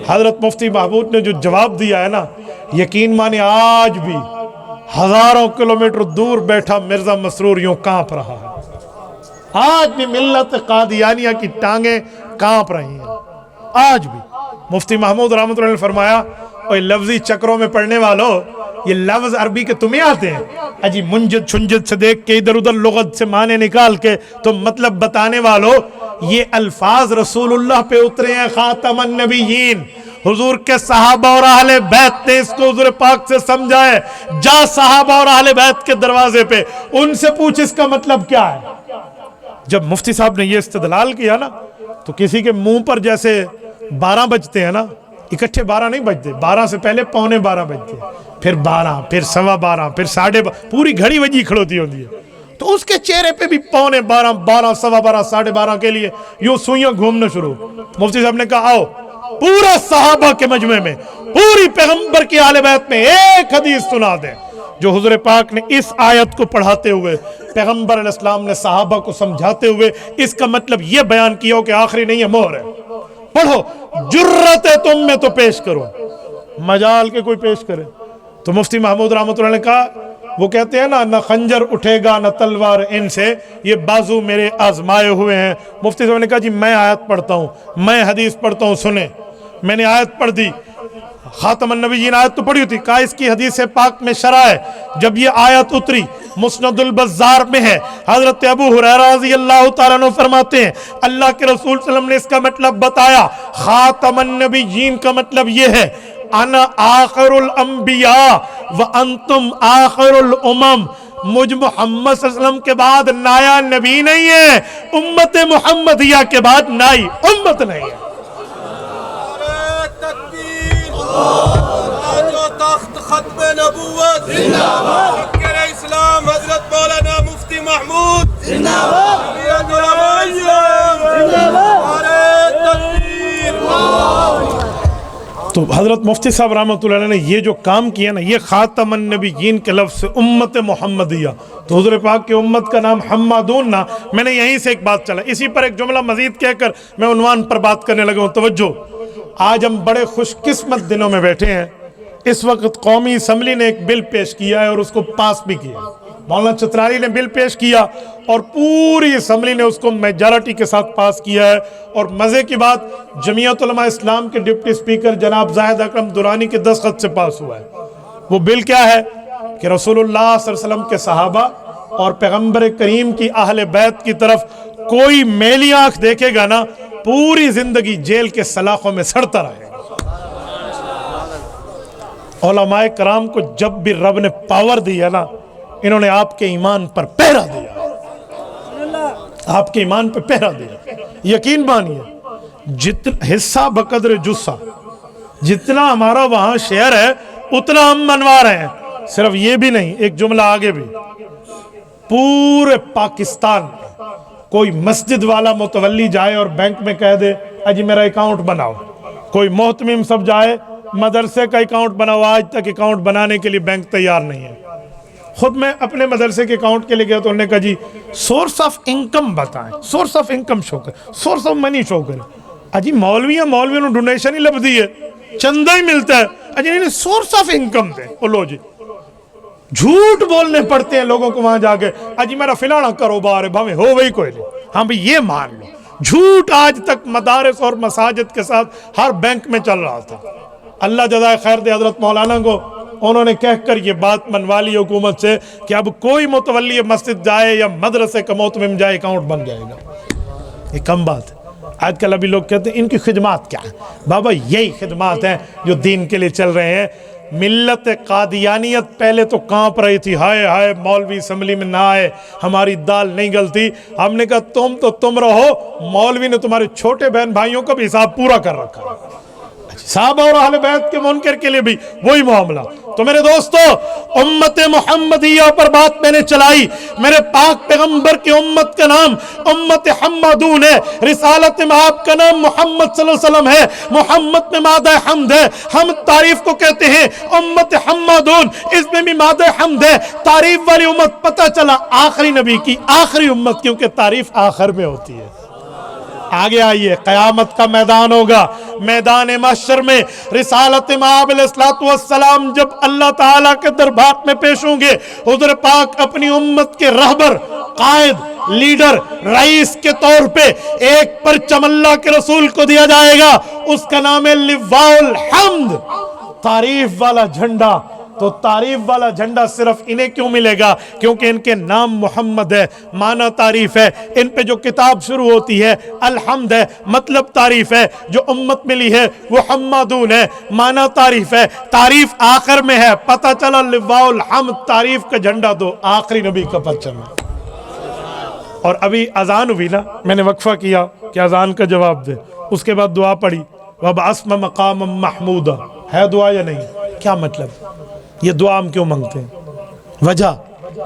حضرت مفتی محمود نے جو جواب دیا ہے نا، یقین مانے آج بھی ہزاروں کلومیٹر دور بیٹھا مرزا مسرور یوں کانپ رہا ہے. آج بھی ملت قادیانیہ کی ٹانگیں کانپ رہی ہیں. آج بھی مفتی محمود رحمۃ اللہ نے فرمایا، اور لفظی چکروں میں پڑھنے والوں، یہ لفظ عربی کے تمہیں آتے ہیں؟ اجی منجد چھنجد سے دیکھ کے ادھر ادھر لغت سے معنی نکال کے تو مطلب بتانے والوں، یہ الفاظ رسول اللہ پہ اترے ہیں. خاتم النبیین، حضور کے صحابہ اور اہل بیت نے اس کو حضور پاک سے سمجھا ہے. جا صحابہ اور اہل بیت کے دروازے پہ، ان سے پوچھ اس کا مطلب کیا ہے. جب مفتی صاحب نے یہ استدلال کیا نا، تو کسی کے منہ پر جیسے 12 بجتے ہیں نا، اکٹھے 12 نہیں بجتے، 12 سے پہلے 11:45 بجتے ہیں، پھر 12، پھر 12:15، پھر 12:30، پوری گھڑی بجی کھڑوتی ہوتی ہے. تو اس کے چہرے پہ بھی 11:45، 12، 12:15، 12:30 کے لیے یوں سوئیاں گھومنا شروع. مفتی صاحب نے کہا آؤ پورا صحابہ کے مجمع میں، پوری پیغمبر کی اہل بیت میں ایک حدیث سنا دیں جو حضور پاک نے اس آیت کو پڑھاتے ہوئے، پیغمبر علیہ السلام نے صحابہ کو سمجھاتے ہوئے اس کا مطلب یہ بیان کیا ہو کہ آخری نہیں ہے، مہر ہے. پڑھو، جرت ہے تم میں تو پیش کرو. مجال کے کوئی پیش کرے. تو مفتی محمود رحمۃ اللہ نے کہا، وہ کہتے ہیں نا، نہ خنجر اٹھے گا نہ تلوار ان سے، یہ بازو میرے آزمائے ہوئے ہیں. مفتی صاحب نے کہا جی میں آیت پڑھتا ہوں، میں حدیث پڑھتا ہوں، سنیں. میں نے آیت پڑھ دی، خاتم النبیین آیت تو پڑھی ہوتی. کہا اس کی حدیث پاک میں شرح ہے. جب یہ آیت اتری، مسند البزار میں ہے، حضرت ابو ہریرہ رضی اللہ تعالیٰ عنہ فرماتے ہیں اللہ کے رسول صلی اللہ علیہ وسلم نے اس کا مطلب بتایا. خاتم النبیین کا مطلب یہ ہے، انا آخر الانبیاء وانتم آخر الامم. مجھ محمد صلی اللہ علیہ وسلم کے بعد نایا نبی نہیں ہے، امت محمدیہ کے بعد نئی امت نہیں ہے. تخت ختم نبوت زندہ باد، فکر اسلام حضرت مولانا مفتی محمود زندہ باد، تو حضرت مفتی صاحب رحمۃ اللہ علیہ نے یہ جو کام کیا نا، یہ خاتم النبیین کے لفظ سے امت محمدیہ. تو حضور پاک کی امت کا نام حمادون نا. میں نے یہیں سے ایک بات چلا، اسی پر ایک جملہ مزید کہہ کر میں عنوان پر بات کرنے لگا ہوں. توجہ، آج ہم بڑے خوش قسمت دنوں میں بیٹھے ہیں. اس وقت قومی اسمبلی نے ایک بل پیش کیا ہے اور اس کو پاس بھی کیا. مولانا چترالی نے بل پیش کیا اور پوری اسمبلی نے اس کو میجارٹی کے ساتھ پاس کیا ہے. اور مزے کی بات، جمعیت علماء اسلام کے ڈپٹی اسپیکر جناب زاہد اکرم درانی کے دستخط سے پاس ہوا ہے. وہ بل کیا ہے کہ رسول اللہ صلی اللہ علیہ وسلم کے صحابہ اور پیغمبر کریم کی اہل بیت کی طرف کوئی میلی آنکھ دیکھے گا نا، پوری زندگی جیل کے سلاخوں میں سڑتا رہے گا. علماء کرام کو جب بھی رب نے پاور دی ہے نا، انہوں نے آپ کے ایمان پر پہرا دیا، آپ کے ایمان پر پہرا دیا۔ یقین مانیے جتنا حصہ بقدر جسہ، جتنا ہمارا وہاں شیئر ہے اتنا ہم منوا رہے ہیں۔ صرف یہ بھی نہیں، ایک جملہ آگے بھی، پورے پاکستان میں کوئی مسجد والا متولی جائے اور بینک میں کہہ دے اجی میرا اکاؤنٹ بناؤ، کوئی محتمم سب جائے مدرسے کا اکاؤنٹ بناؤ، آج تک اکاؤنٹ بنانے کے لیے بینک تیار نہیں ہے۔ خود میں اپنے مدرسے کے اکاؤنٹ کے لیے گیا تو انہوں نے کہا جی سورس آف انکم بتائیں، سورس آف انکم شو کریں، سورس آف منی شو کریں۔ اجی مولویوں نے ڈونیشن ہی لب دی ہے، چندہ ہی ملتا ہے، اجی نہیں سورس آف انکم دیں۔ بولو جی جھوٹ بولنے پڑتے ہیں لوگوں کو وہاں جا کے، اجی میرا فلانا کاروبار ہے، بھاویں ہو وہی کوئی نہیں، ہاں بھی یہ مان لو۔ جھوٹ آج تک مدارس اور مساجد کے ساتھ ہر بینک میں چل رہا تھا۔ اللہ جزائے خیر دے حضرت مولانا کو، انہوں نے کہہ کر یہ بات منوا لی حکومت سے کہ اب کوئی متولی مسجد جائے یا مدرسے کا محتمم جائے اکاؤنٹ بن جائے گا۔ یہ کم بات ہے۔ آج کل ابھی لوگ کہتے ہیں ان کی خدمات کیا ہیں؟ بابا یہی خدمات ہیں جو دین کے لیے چل رہے ہیں۔ ملت قادیانیت پہلے تو کانپ رہی تھی، ہائے ہائے مولوی اسمبلی میں نہ آئے ہماری دال نہیں گلتی۔ ہم نے کہا تم رہو، مولوی نے تمہارے چھوٹے بہن بھائیوں کا بھی حساب پورا کر رکھا۔ صحابہ اور اہل بیت کے منکر کے لیے بھی وہی معاملہ۔ تو میرے دوستو امت محمدیہ پر بات میں نے چلائی، میرے پاک پیغمبر کی امت کا نام امت حمادون ہے، رسالت میں آپ کا نام محمد صلی اللہ علیہ وسلم ہے، محمد میں مادہ حمد ہے، ہم تعریف کو کہتے ہیں امت حمادون، اس میں بھی مادہ حمد ہے، تعریف والی امت۔ پتہ چلا آخری نبی کی آخری امت، کیونکہ تعریف آخر میں ہوتی ہے۔ آگے آئیے، قیامت کا میدان ہوگا، میدان محشر میں رسالت مآب علیہ السلام جب اللہ تعالیٰ کے دربار میں پیش ہوں گے، حضور پاک اپنی امت کے رہبر، قائد، لیڈر، رئیس کے طور پہ ایک پرچم اللہ کے رسول کو دیا جائے گا، اس کا نام ہے لواء الحمد، تعریف والا جھنڈا۔ تو تعریف والا جھنڈا صرف انہیں کیوں ملے گا؟ کیونکہ ان کے نام محمد ہے، معنی تعریف ہے، ان پہ جو کتاب شروع ہوتی ہے الحمد ہے، مطلب تعریف ہے، جو امت ملی ہے وہ حمادون ہے، معنی تعریف ہے، تعریف آخر میں ہے۔ پتہ چلا لواء الحمد، تعریف کا جھنڈا دو آخری نبی کا پرچم ہے۔ اور ابھی اذان ہوئی نا، میں نے وقفہ کیا کہ اذان کا جواب دے، اس کے بعد دعا پڑھی وَبَعَثْ مَقَامًا مَحْمُودًا، ہے دعا یا نہیں؟ کیا مطلب؟ یہ دعا ہم کیوں مانگتے ہیں؟ وجہ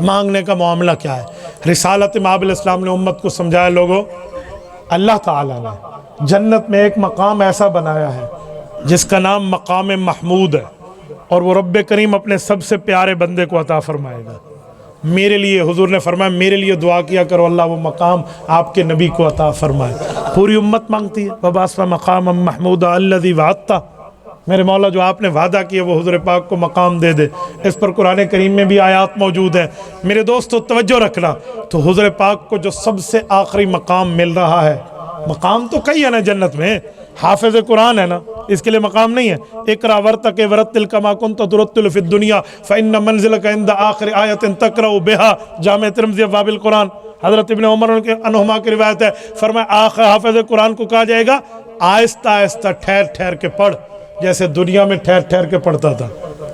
مانگنے کا معاملہ کیا ہے؟ رسالت مآب علیہ السلام نے امت کو سمجھایا، لوگوں اللہ تعالیٰ نے جنت میں ایک مقام ایسا بنایا ہے جس کا نام مقام محمود ہے، اور وہ رب کریم اپنے سب سے پیارے بندے کو عطا فرمائے گا۔ میرے لیے حضور نے فرمایا میرے لیے دعا کیا کرو اللہ وہ مقام آپ کے نبی کو عطا فرمائے۔ پوری امت مانگتی ہے وَبَعَثْنَا مَقَامًا مَحْمُودًا الَّذِي وَعَدتَّ، میرے مولا جو آپ نے وعدہ کیا وہ حضور پاک کو مقام دے دے۔ اس پر قرآن کریم میں بھی آیات موجود ہیں۔ میرے دوستو توجہ رکھنا، تو حضور پاک کو جو سب سے آخری مقام مل رہا ہے، مقام تو کئی ہے نا جنت میں، حافظ قرآن ہے نا، اس کے لیے مقام نہیں ہے؟ اقرأ وارتقِ ورتل کما کنت ترتل فی الدنیا فإن منزلک عند آخر آیۃ تقرأ بها، جامع ترمذی ابواب القرآن، حضرت ابن عمر عنہما کی روایت ہے، فرمایا آخر حافظ قرآن کو کہا جائے گا آہستہ آہستہ ٹھہر ٹھہر کے پڑھ، جیسے دنیا میں ٹھہر ٹھہر کے پڑھتا تھا،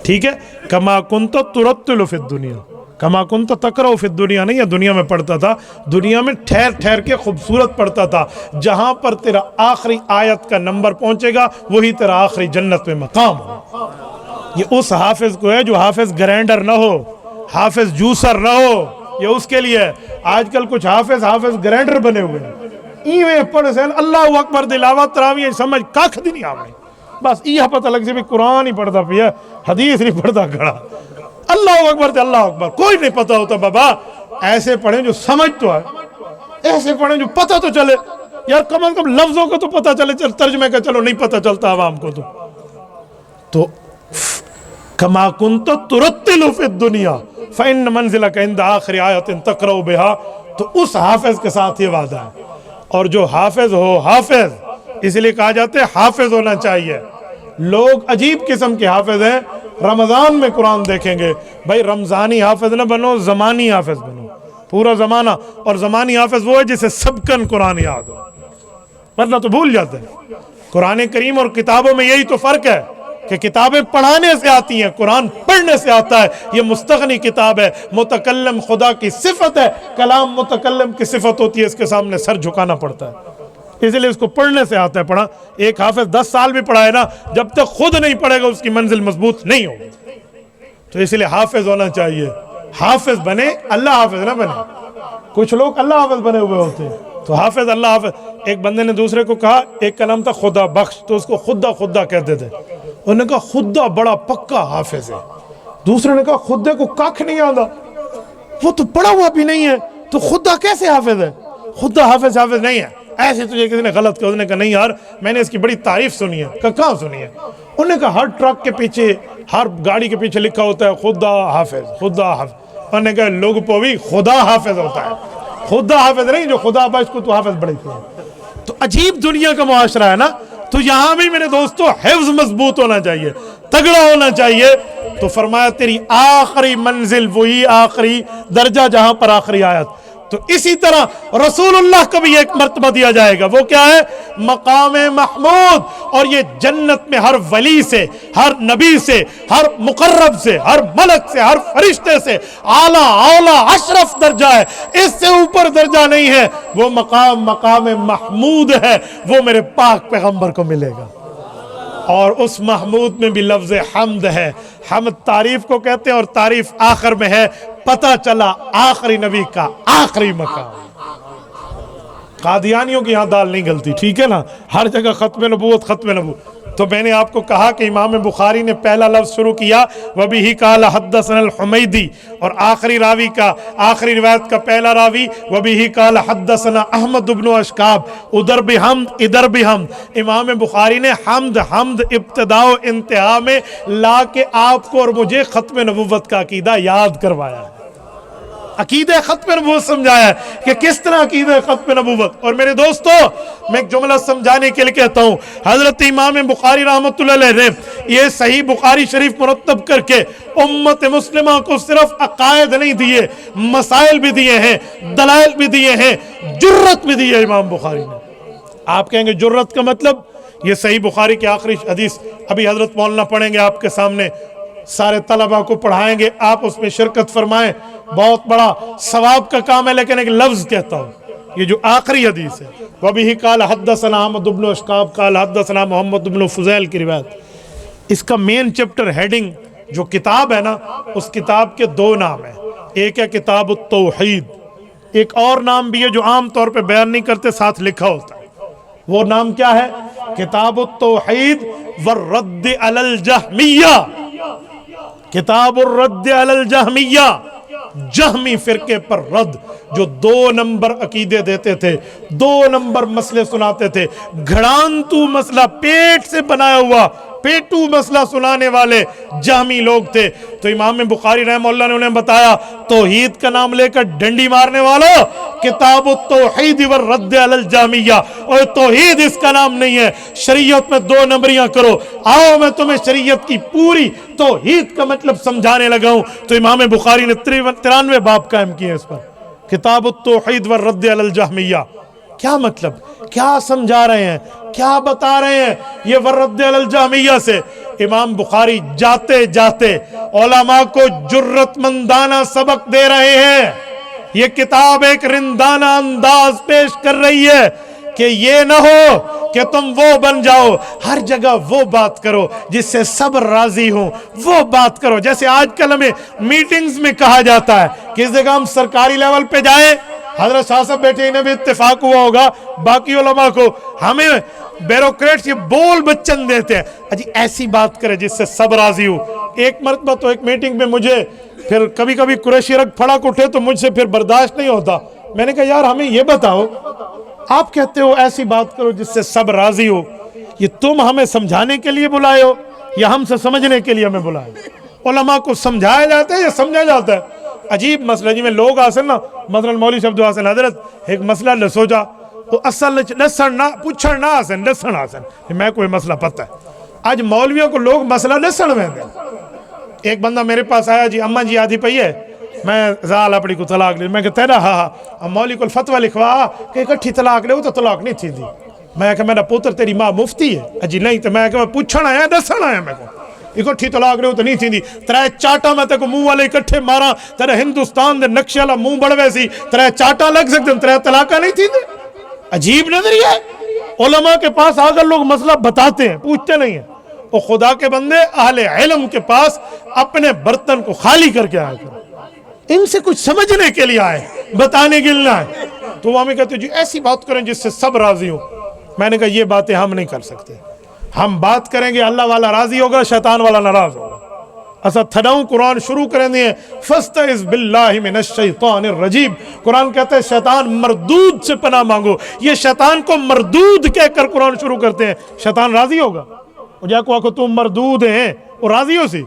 ٹھیک ہے؟ کما کنت ترتل فی الدنیا، کما کنت تقرأ فی الدنیا نہیں ہے دنیا میں پڑھتا تھا، دنیا میں ٹھہر ٹھہر کے خوبصورت پڑھتا تھا۔ جہاں پر تیرا آخری آیت کا نمبر پہنچے گا وہی تیرا آخری جنت میں مقام ہو۔ یہ اس حافظ کو ہے جو حافظ گرینڈر نہ ہو، حافظ جوسر نہ ہو، یہ اس کے لیے ہے۔ آج کل کچھ حافظ گرینڈر بنے ہوئے ہیں، ایویں پڑھ سین اللہ اکبر دلاوت تراویح سمجھ کھ دی نہیں آویں، بس یہ پتہ لگ جائے قرآن ہی پڑھتا پیا، حدیث نہیں پڑھتا کھڑا، اللہ اکبر تے اللہ اکبر کوئی نہیں پتہ ہوتا۔ بابا ایسے پڑھیں جو سمجھ تو آئے، ایسے پڑھیں جو پتہ تو چلے، یار کم از کم لفظوں کو تو پتہ چلے، ترجمے کا چلو نہیں پتہ چلتا عوام کو تو کما کنت ترتل فی الدنیا فإن منزلک عند آخر آیۃ تقرأ بها، تو اس حافظ کے ساتھ یہ وعدہ ہے۔ اور جو حافظ ہو، حافظ اس لیے کہا جاتا ہے حافظ ہونا چاہیے۔ لوگ عجیب قسم کے حافظ ہیں، رمضان میں قرآن دیکھیں گے، بھائی رمضانی حافظ نہ بنو، زمانی حافظ بنو، پورا زمانہ۔ اور زمانی حافظ وہ ہے جسے سبکن قرآن یاد ہو، ورنہ تو بھول جاتے ہیں۔ قرآن کریم اور کتابوں میں یہی تو فرق ہے، کہ کتابیں پڑھانے سے آتی ہیں، قرآن پڑھنے سے آتا ہے. یہ مستغنی کتاب ہے. متکلم خدا کی صفت ہے، کلام متکلم کی صفت ہوتی ہے، اس کے سامنے سر جھکانا پڑتا ہے، اس لیے اس کو پڑھنے سے آتا ہے. پڑھا ایک حافظ 10 سال بھی پڑھائے نا، جب تک خود نہیں پڑھے گا اس کی منزل مضبوط نہیں ہوگی. تو اس لیے حافظ ہونا چاہیے. حافظ بنے، اللہ حافظ نہ بنے. کچھ لوگ اللہ حافظ بنے ہوئے ہوتے ہیں، تو حافظ اللہ حافظ. ایک بندے نے دوسرے کو کہا، ایک کا نام تھا خدا بخش، تو اس کو خدا کہتے تھے. انہوں نے کہا خدا بڑا پکا حافظ ہے. دوسرے نے کہا خدا کو کاکھ نہیں آتا، وہ تو پڑھا ہوا بھی نہیں ہے، تو خدا کیسے حافظ ہے؟ خدا حافظ نہیں ہے. ایسے تجھے کسی نے غلط کہا. اس نے کہا نہیں یار، میں نے اس کی بڑی تعریف سنی ہے. کہاں سنی ہے؟ انہوں نے کہا ہر ٹرک کے پیچھے، ہر گاڑی کے پیچھے لکھا ہوتا ہے خدا حافظ، خدا حافظ. انہوں نے کہا لوگ پہ بھی خدا حافظ ہوتا ہے، خدا حافظ نہیں جو خدا بخش کو تو حافظ بڑے کیا. تو عجیب دنیا کا معاشرہ ہے نا. تو یہاں بھی میرے دوستو حفظ مضبوط ہونا چاہیے، تگڑا ہونا چاہیے. تو فرمایا تیری آخری منزل وہی آخری درجہ جہاں پر آخری آیت. تو اسی طرح رسول اللہ کو بھی ایک مرتبہ دیا جائے گا، وہ کیا ہے؟ مقام محمود. اور یہ جنت میں ہر ولی سے، ہر نبی سے، ہر مقرب سے، ہر ملک سے، ہر فرشتے سے اعلیٰ اولا اشرف درجہ ہے. اس سے اوپر درجہ نہیں ہے. وہ مقام محمود ہے، وہ میرے پاک پیغمبر کو ملے گا. اور اس محمود میں بھی لفظ حمد ہے. حمد تعریف کو کہتے ہیں، اور تعریف آخر میں ہے. پتہ چلا آخری نبی کا آخری مقام. قادیانیوں کی یہاں دال نہیں گلتی، ٹھیک ہے نا؟ ہر جگہ ختم نبوت ختم نبوت. تو میں نے آپ کو کہا کہ امام بخاری نے پہلا لفظ شروع کیا وَبِهِ قَالَ حَدَّثَنَا الْحُمَيْدِي، اور آخری راوی کا، آخری روایت کا پہلا راوی وَبِهِ قَالَ حَدَّثَنَا احمد بن اشکاب. ادھر بھی حمد، ادھر بھی حمد. امام بخاری نے حمد ابتدا و انتہا میں لا کے آپ کو اور مجھے ختم نبوت کا عقیدہ یاد کروایا ہے، عقیدہ ختم نبوت سمجھایا ہے کہ کس طرح عقیدہ ختم نبوت. اور میرے دوستو میں ایک جملہ سمجھانے کے لیے کہتا ہوں، حضرت امام بخاری رحمۃ اللہ علیہ نے یہ صحیح بخاری شریف مرتب کر کے امت مسلمہ کو صرف عقائد نہیں دیے، مسائل بھی دیے ہیں، دلائل بھی دیے ہیں، جرت بھی دی ہے امام بخاری نے. آپ کہیں گے جرت کا مطلب؟ یہ صحیح بخاری کی آخری حدیث ابھی حضرت مولانا پڑھیں گے آپ کے سامنے، سارے طلبہ کو پڑھائیں گے، آپ اس میں شرکت فرمائیں. بہت بڑا ثواب کا کام ہے، لیکن ایک لفظ کہتا ہوں، یہ جو آخری حدیث ہے وَبِهِ قَالَ حَدَّثَنَا احمد بن اشکاب قال حدثنا محمد بن فضیل کی روایت. اس کا مین چپٹر ہیڈنگ جو کتاب ہے نا، اس کتاب کے 2 نام ہیں. ایک ہے کتاب التوحید، ایک اور نام بھی ہے جو عام طور پہ بیان نہیں کرتے، ساتھ لکھا ہوتا ہے. وہ نام کیا ہے؟ کتاب التوحید والرد علی الجہمیہ. کتاب الرد علی الجہمیہ، جہمی فرقے پر رد، جو 2 نمبر عقیدے دیتے تھے، 2 نمبر مسئلے سناتے تھے، گھڑانتو مسئلہ، پیٹ سے بنایا ہوا پیٹو مسئلہ سنانے والے جہمی لوگ تھے. تو امام بخاری رحمہ اللہ نے انہیں بتایا توحید کا نام لے کر ڈنڈی مارنے والوں، کتاب التوحید والرد علی الجہمیہ. اور توحید اس کا نام نہیں ہے، شریعت میں 2 نمبریاں کرو. آؤ میں تمہیں شریعت کی پوری توحید کا مطلب سمجھانے لگا ہوں. تو امام بخاری نے 93 باب قائم کیے اس پر، کتاب التوحید والرد علی الجہمیہ. کیا مطلب؟ کیا سمجھا رہے ہیں؟ کیا بتا رہے ہیں؟ یہ والرد علی الجہمیہ سے امام بخاری جاتے جاتے علماء کو جرت مندانہ سبق دے رہے ہیں. یہ کتاب ایک رندانہ انداز پیش کر رہی ہے کہ یہ نہ ہو کہ تم وہ بن جاؤ، ہر جگہ وہ بات کرو جس سے سب راضی ہوں، وہ بات کرو. جیسے آج کل ہمیں میٹنگز میں کہا جاتا ہے کہ اس جگہ ہم سرکاری لیول پہ جائیں، حضرت شاہ صاحب بیٹھے، انہیں بھی اتفاق ہوا ہوگا، باقی علماء کو، ہمیں بیروکریٹس یہ بول بچن دیتے ہیں اجی ایسی بات کرے جس سے سب راضی ہو. ایک مرتبہ تو ایک میٹنگ میں مجھے پھر کبھی کبھی قریشی رگ پھڑک اٹھے تو مجھ سے پھر برداشت نہیں ہوتا. میں نے کہا یار ہمیں یہ بتاؤ، آپ کہتے ہو ایسی بات کرو جس سے سب راضی ہو، یہ تم ہمیں سمجھانے کے لیے بلائے ہو یا ہم سے سمجھنے کے لیے ہمیں بلائے؟ علماء کو سمجھایا جاتا ہے یا سمجھا جاتا ہے؟ عجیب مسئلہ جی میں لوگ آسن نا، مثلا مولوی شبد حسن حضرت ایک مسئلہ لسوچا تو اصل لسن نہ پوچھن نہ آسن، لسن آسن میں کوئی مسئلہ پتہ ہے. آج مولویوں کو لوگ مسئلہ لسن میں دیں. ایک بندہ میرے پاس آیا، جی اماں جی آدھی پئی ہے، میں زال اپنی کو طلاق لے. میں کہتا ہے نا ہاں مولوی کو فتویٰ لکھوا کہ اکٹھی طلاق لے، وہ تو طلاق نہیں تھی دی. میں کہ میرا پوتر تیری ماں مفتی ہے؟ جی نہیں. تو میں کہ پوچھنا آیا دسن آیا میں کو اکٹھی طلاق نہیں تو نہیں تھی ترے چاٹا میں تک منہ والے اکٹھے مارا ترے ہندوستان دے نقشے والا منہ بڑھوے سی ترے چاٹا لگ سکتے ترے طلاقہ نہیں تھی. عجیب نظریہ ہے. علماء کے پاس اگر لوگ مسئلہ بتاتے ہیں پوچھتے نہیں ہیں. اور خدا کے بندے اہل علم کے پاس اپنے برتن کو خالی کر کے آئے کرو. ان سے کچھ سمجھنے کے لیے آئے, بتانے کے لیے آئے. تو وہ ہمیں کہتے جی ایسی بات کریں جس سے سب راضی ہوں. میں نے کہا یہ باتیں ہم نہیں کر سکتے. ہم بات کریں گے اللہ والا راضی ہوگا, شیطان والا ناراض ہوگا. اسا تھڑاؤں قرآن شروع کریں دیئے فَاسْتَعِذْ بِاللَّهِ مِنَ الشَّيْطَانِ الرَّجِيمِ. قرآن کہتا ہے شیطان مردود سے پناہ مانگو. یہ شیطان کو مردود کہہ کر قرآن شروع کرتے ہیں. شیطان راضی ہوگا؟ اور جا کو آکو تم مردود ہیں وہ راضی ہو سی.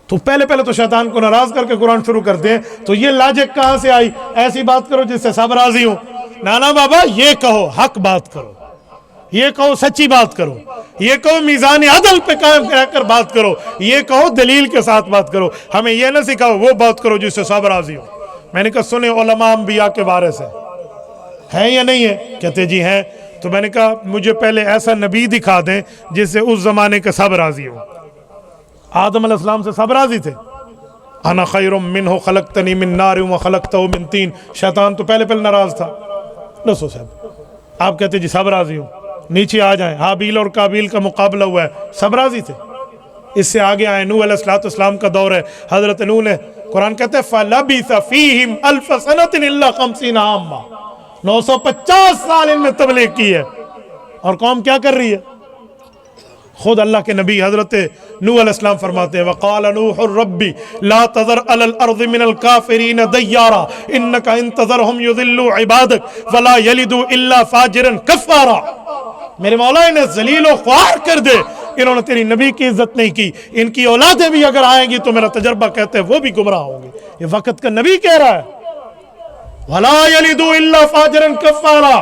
تو پہلے تو شیطان کو ناراض کر کے قرآن شروع کرتے ہیں. تو یہ لاجک کہاں سے آئی؟ ایسی بات کرو جس سے سب راضی ہوں. نانا بابا یہ کہو حق بات کرو, یہ کہو سچی بات کرو, یہ کہو میزان عدل پہ قائم رہ کر بات کرو, یہ کہو دلیل کے ساتھ بات کرو. ہمیں یہ نہ سکھاؤ وہ بات کرو جس سے سب راضی ہو. میں نے کہا سنیں علماء انبیاء کے وارث ہیں یا نہیں ہے؟ کہتے جی ہیں. تو میں نے کہا مجھے پہلے ایسا نبی دکھا دیں جس سے اس زمانے کے سب راضی ہو. آدم علیہ السلام سے سب راضی تھے. انا خیر منہ خلقتنی من نار وخلقتہ من طین. شیطان تو پہلے ناراض تھا. لسو صاحب آپ کہتے جی سب راضی ہوں, نیچے آ جائیں. حابیل اور قابیل کا مقابلہ ہوا ہے, سب راضی تھے. اس سے آگے آئیں, نوح علیہ السلام کا دور ہے. حضرت نوح نے قرآن کہتے ہیں فَلَبِثَ فِيهِمْ أَلْفَ سَنَةٍ إِلَّا 50 عَامًا. 950 سال ان میں تبلیغ کی ہے. اور قوم کیا کر رہی ہے؟ خود اللہ کے نبی حضرت نوح علیہ السلام فرماتے ہیں وَقَالَ نُوحُ رَبِّ لَا تَذَرْ عَلَى الْأَرْضِ مِنَ الْكَافِرِينَ دَيَّارًا إِنَّكَ إِن تَذَرْهُمْ يُضِلُّوا عِبَادَكَ وَلَا يَلِدُوا إِلَّا فَاجِرًا كَفَّارًا. میرے مولا انہیں ذلیل و خوار کر دے, انہوں نے تیری نبی کی عزت نہیں کی. ان کی اولادیں بھی اگر آئیں گی تو میرا تجربہ کہتے ہیں وہ بھی گمراہ ہوں گے. یہ وقت کا نبی کہہ رہا ہے وَلَا يَلِدُوا إِلَّا فَاجِرًا كَفَّارًا.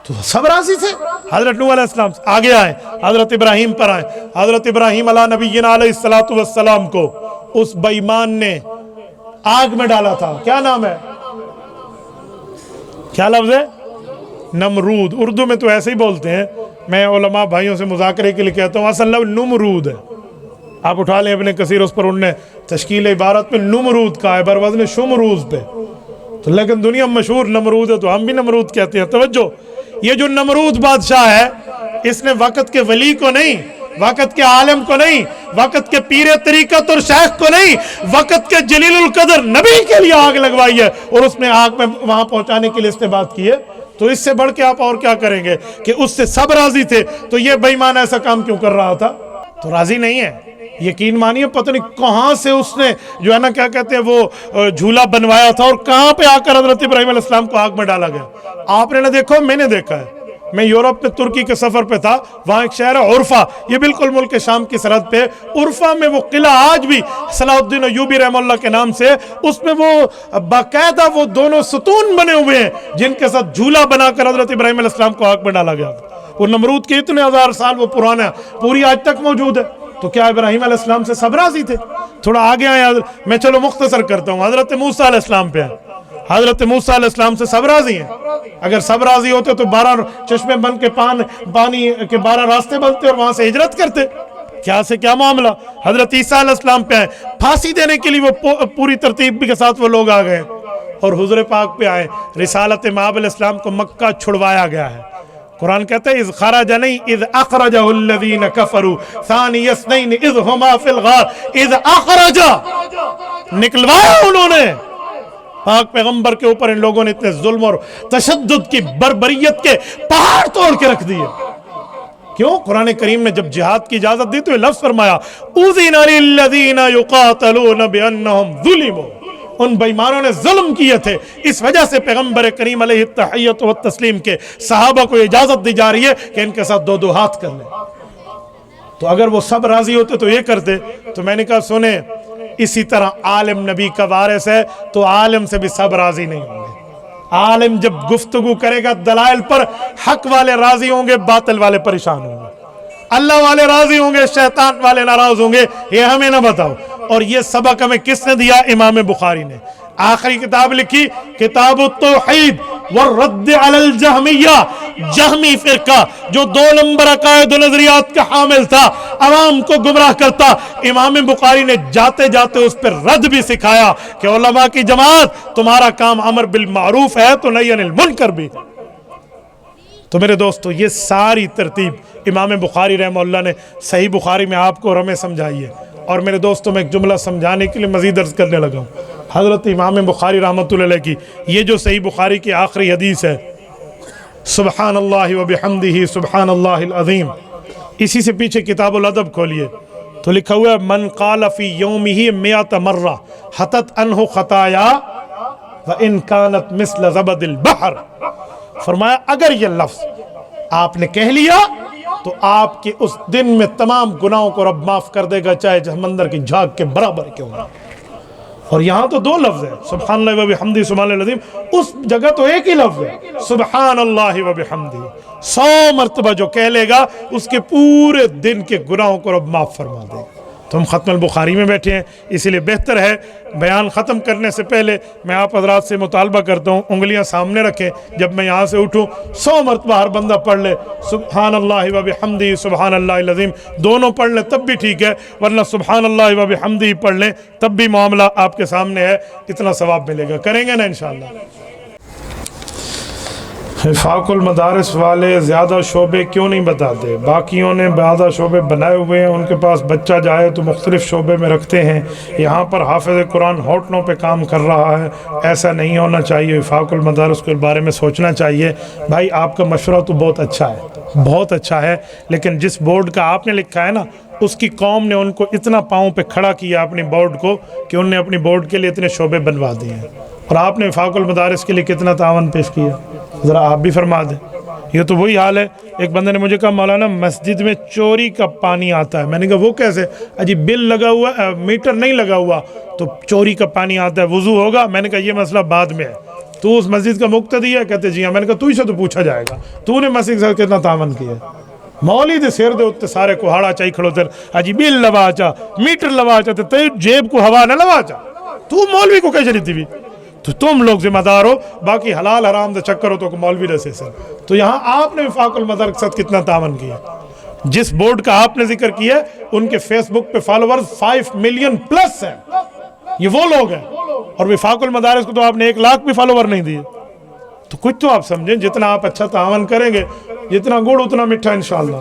تو سب راضی تھے. حضرت نوح علیہ السلام آگے آئے, حضرت ابراہیم پر آئے. حضرت ابراہیم علیہ نبینا علیہ السلام کو اس بے ایمان نے آگ میں ڈالا تھا. کیا نام ہے, کیا لفظ ہے؟ نمرود. اردو میں تو ایسے ہی بولتے ہیں. میں علماء بھائیوں سے مذاکرے کے لیے کہتا ہوں اصل لفظ نمرود ہے. آپ اٹھا لیں ابن کثیر, اس پر انہوں نے تشکیل عبارت میں نمرود کہا ہے بروزن شمروز پہ. تو لیکن دنیا مشہور نمرود ہے تو ہم بھی نمرود کہتے ہیں. توجہ, یہ جو نمرود بادشاہ ہے اس نے وقت کے ولی کو نہیں, وقت کے عالم کو نہیں, وقت کے پیر طریقت اور شیخ کو نہیں, وقت کے جلیل القدر نبی کے لیے آگ لگوائی ہے. اور اس نے آگ میں وہاں پہنچانے کے لیے اس نے بات کی ہے. تو اس سے بڑھ کے آپ اور کیا کریں گے کہ اس سے سب راضی تھے. تو یہ بے ایمان ایسا کام کیوں کر رہا تھا؟ تو راضی نہیں ہے. یقین مانیے پتہ نہیں کہاں سے اس نے جو ہے نا کیا کہتے ہیں وہ جھولا بنوایا تھا اور کہاں پہ آ کر حضرت ابراہیم علیہ السلام کو آگ میں ڈالا گیا. آپ نے نہ دیکھو, میں نے دیکھا ہے. میں یورپ میں ترکی کے سفر پہ تھا. وہاں ایک شہر ہے عرفہ, یہ بالکل ملک شام کی سرحد پہ. عرفہ میں وہ قلعہ آج بھی صلاح الدین ایوبی رحمہ اللہ کے نام سے, اس میں وہ باقاعدہ وہ دونوں ستون بنے ہوئے ہیں جن کے ساتھ جھولا بنا کر حضرت ابراہیم علیہ السلام کو آگ میں ڈالا گیا. وہ نمرود کے اتنے ہزار سال وہ پرانا پوری آج تک موجود ہے. تو کیا ابراہیم علیہ السلام سے سب راضی تھے؟ تھوڑا آگے آئے. میں چلو مختصر کرتا ہوں. حضرت موسیٰ علیہ السلام پہ ہیں. حضرت موسیٰ علیہ السلام سے سب راضی ہیں. اگر سب راضی ہوتے تو 12 چشمے بن کے پانی کے 12 راستے بنتے اور وہاں سے ہجرت کرتے. کیا سے کیا معاملہ. حضرت عیسیٰ علیہ السلام پہ ہیں. پھانسی دینے کے لیے وہ پوری ترتیب کے ساتھ وہ لوگ آ گئے اور حضور پاک پہ آئے. رسالت مآب علیہ السلام کو مکہ چھڑوایا گیا ہے. قرآن کہتا ہے اذ خرج نہیں اذ اخرجہ الذین کفروا ثانی اثنین اذ ہما فی الغار. اذ اخرجہ, نکلوایا انہوں نے. پاک پیغمبر کے اوپر ان لوگوں نے اتنے ظلم اور تشدد کی بربریت کے پہاڑ توڑ کے رکھ دیے. کیوں؟ قرآن کریم نے جب جہاد کی اجازت دی تو یہ لفظ فرمایا اذن للذین یقاتلون بانہم ظلموا. ان بیماروں نے ظلم کیے تھے, اس وجہ سے پیغمبر کریم علیہ التحیت و تسلیم کے صحابہ کو اجازت دی جا رہی ہے کہ ان کے ساتھ 2 ہاتھ کر لیں. تو اگر وہ سب راضی ہوتے تو یہ کرتے. تو میں نے کہا سنیں, اسی طرح عالم نبی کا وارث ہے تو عالم سے بھی سب راضی نہیں ہوں گے. عالم جب گفتگو کرے گا دلائل پر, حق والے راضی ہوں گے, باطل والے پریشان ہوں گے. اللہ والے راضی ہوں گے, شیطان والے ناراض ہوں گے. یہ ہمیں نہ بتاؤ. اور یہ سبق ہمیں کس نے دیا؟ امام بخاری نے. آخری کتاب لکھی کتاب التوحید, والرد علی الجہمیہ، جہمی فرقہ جو 2 نمبر عقائد و نظریات کا حامل تھا، عوام کو گمراہ کرتا، امام بخاری نے جاتے جاتے اس پر رد بھی سکھایا کہ علماء کی جماعت تمہارا کام امر بالمعروف ہے تو نہی عن المنکر بھی۔ تو میرے دوستو یہ ساری ترتیب امام بخاری رحمہ اللہ نے صحیح بخاری میں آپ کو اور ہمیں سمجھائی ہے۔ اور میرے دوستوں میں ایک جملہ سمجھانے کے لیے مزید عرض کرنے لگا ہوں، حضرت امام بخاری رحمۃ اللہ علیہ کی یہ جو صحیح بخاری کی آخری حدیث ہے، سبحان اللہ و بحمدہ سبحان اللہ العظیم، اسی سے پیچھے کتاب الادب کھولیے تو لکھا ہوا ہے من قال فی یومہ 100 مرہ حطت عنہ خطایا وان کانت مثل زبد البحر۔ فرمایا اگر یہ لفظ آپ نے کہہ لیا تو آپ کے اس دن میں تمام گناہوں کو رب معاف کر دے گا، چاہے سمندر کی جھاگ کے برابر کیوں نہ۔ اور یہاں تو 2 لفظ ہیں، سبحان اللہ و بحمدہ سبحان اللہ العظیم، اس جگہ تو ایک ہی لفظ ہے، سبحان اللہ و بحمدہ۔ 100 مرتبہ جو کہہ لے گا اس کے پورے دن کے گناہوں کو رب معاف فرما دے گا۔ تو ہم ختم البخاری میں بیٹھے ہیں، اسی لیے بہتر ہے بیان ختم کرنے سے پہلے میں آپ حضرات سے مطالبہ کرتا ہوں انگلیاں سامنے رکھیں، جب میں یہاں سے اٹھوں 100 مرتبہ ہر بندہ پڑھ لے سبحان اللہ و بحمدہ سبحان اللہ العظیم، دونوں پڑھ لیں تب بھی ٹھیک ہے، ورنہ سبحان اللہ و بحمدہ پڑھ لیں تب بھی معاملہ آپ کے سامنے ہے، اتنا ثواب ملے گا۔ کریں گے نا انشاءاللہ؟ حفاق المدارس والے زیادہ شعبے کیوں نہیں بتاتے؟ باقیوں نے زیادہ شعبے بنائے ہوئے ہیں، ان کے پاس بچہ جائے تو مختلف شعبے میں رکھتے ہیں، یہاں پر حافظ قرآن ہوٹلوں پہ کام کر رہا ہے، ایسا نہیں ہونا چاہیے، حفاق المدارس کے بارے میں سوچنا چاہیے۔ بھائی آپ کا مشورہ تو بہت اچھا ہے، بہت اچھا ہے، لیکن جس بورڈ کا آپ نے لکھا ہے نا، اس کی قوم نے ان کو اتنا پاؤں پہ کھڑا کیا اپنی بورڈ کو کہ انہوں نے اپنی بورڈ کے لیے اتنے شعبے بنوا دیے ہیں، اور آپ نے حفاق المدارس کے لیے کتنا تعاون پیش کیا، ذرا آپ بھی فرما دیں۔ یہ تو وہی حال ہے، ایک بندے نے مجھے کہا مولانا مسجد میں چوری کا پانی آتا ہے، میں نے کہا وہ کیسے؟ اجی بل لگا ہوا ہے، میٹر نہیں لگا ہوا تو چوری کا پانی آتا ہے، وضو ہوگا؟ میں نے کہا یہ مسئلہ بعد میں ہے، تو اس مسجد کا مقتدی ہے؟ کہتے جی ہاں۔ میں نے کہا تو ہی سے تو پوچھا جائے گا، تو نے مسجد سے کتنا تعاون کیا ہے؟ مولی دے سیر دے اتے سارے کو ہاڑا چاہی کھڑو تر اجی بل لوا چا میٹر لوا چا تے جیب کو ہوا نہ لوا چا، تو مولوی کو کیسے لیتی بھی؟ تو تم لوگ ذمہ دار ہو، باقی حلال حرام دے چکر ہو تو مولوی رسے سر۔ تو یہاں آپ نے وفاق المدارس کے ساتھ کتنا تعاون کیا؟ جس بورڈ کا آپ نے ذکر کیا ہے ان کے فیس بک پہ فالوورز 5 ملین پلس ہیں، یہ وہ لوگ ہیں، اور وفاق المدارس کو تو آپ نے 1 لاکھ بھی فالوور نہیں دیے۔ تو کچھ تو آپ سمجھیں، جتنا آپ اچھا تعاون کریں گے جتنا گڑ اتنا میٹھا انشاءاللہ۔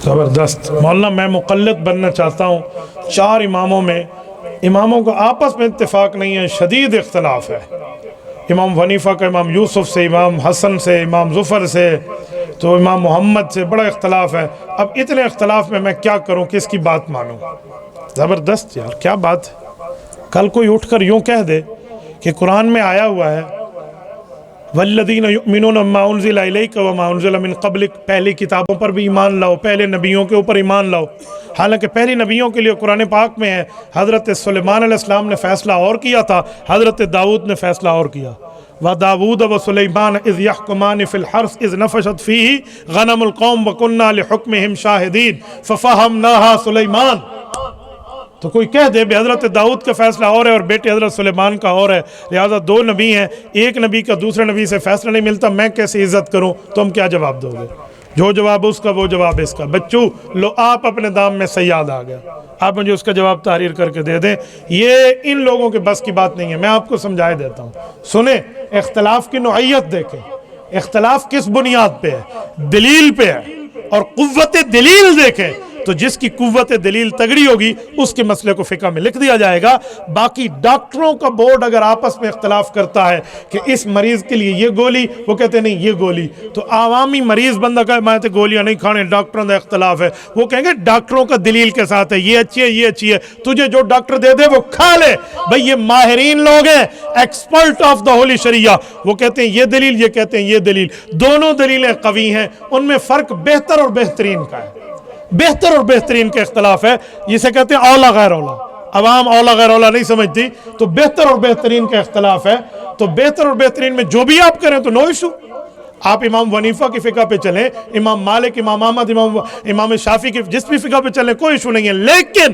زبردست مولانا، میں مقلد بننا چاہتا ہوں، 4 اماموں میں اماموں کو آپس میں اتفاق نہیں ہے، شدید اختلاف ہے، امام حنیفہ کا امام یوسف سے، امام حسن سے، امام ظفر سے، تو امام محمد سے بڑا اختلاف ہے۔ اب اتنے اختلاف میں کیا کروں، کس کی بات مانوں؟ زبردست یار، کیا بات ہے۔ کل کوئی اٹھ کر یوں کہہ دے کہ قرآن میں آیا ہوا ہے والذین یؤمنون بما انزل الیک وما انزل من قبلک، پہلی کتابوں پر بھی ایمان لاؤ، پہلے نبیوں کے اوپر ایمان لاؤ، حالانکہ پہلی نبیوں کے لیے قرآن پاک میں ہے حضرت سلیمان علیہ السلام نے فیصلہ اور کیا تھا، حضرت داؤد نے فیصلہ اور کیا، وَدَاوُودَ وَسُلَيْمَانَ إِذْ يَحْكُمَانِ فِي الْحَرْثِ إِذْ نَفَشَتْ فِيهِ غَنَمُ الْقَوْمِ وَكُنَّا لِحُكْمِهِمْ شَاهِدِينَ فَفَهَمْنَاهَا سُلَيْمَانَ۔ تو کوئی کہہ دے بے حضرت داؤد کا فیصلہ اور ہے اور بیٹے حضرت سلیمان کا اور ہے، لہذا 2 نبی ہیں، ایک نبی کا دوسرے نبی سے فیصلہ نہیں ملتا، میں کیسے عزت کروں؟ تو ہم کیا جواب دو گے؟ جو جواب اس کا وہ جواب اس کا۔ بچوں لو آپ اپنے دام میں سیاد آ گیا، آپ مجھے اس کا جواب تحریر کر کے دے دیں، یہ ان لوگوں کے بس کی بات نہیں ہے، میں آپ کو سمجھائے دیتا ہوں۔ سنیں، اختلاف کی نوعیت دیکھیں، اختلاف کس بنیاد پہ ہے؟ دلیل پہ ہے، اور قوت دلیل دیکھیں تو جس کی قوت دلیل تگڑی ہوگی اس کے مسئلے کو فقہ میں لکھ دیا جائے گا۔ باقی ڈاکٹروں کا بورڈ اگر آپس میں اختلاف کرتا ہے کہ اس مریض کے لیے یہ گولی، وہ کہتے ہیں نہیں یہ گولی، تو عوامی مریض بندہ کہے میں تو گولیاں نہیں کھانے، ڈاکٹروں کا اختلاف ہے، وہ کہیں گے ڈاکٹروں کا دلیل کے ساتھ ہے، یہ اچھی ہے یہ اچھی ہے، تجھے جو ڈاکٹر دے دے وہ کھا لے۔ بھئی یہ ماہرین لوگ ہیں، ایکسپرٹ آف دا ہولی شریعہ، وہ کہتے ہیں یہ دلیل، یہ کہتے ہیں یہ دلیل، دونوں دلیلیں قوی ہیں، ان میں فرق بہتر اور بہترین کا ہے، بہتر اور بہترین کا اختلاف ہے، جسے کہتے ہیں اولا غیر اولا، عوام اولا غیر اولا نہیں سمجھتی، تو بہتر اور بہترین کا اختلاف ہے، تو بہتر اور بہترین میں جو بھی آپ کریں تو نو ایشو۔ آپ امام حنیفہ کی فقہ پہ چلیں، امام مالک، امام احمد، امام شافعی کی جس بھی فقہ پہ چلیں کوئی ایشو نہیں ہے، لیکن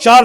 4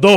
2,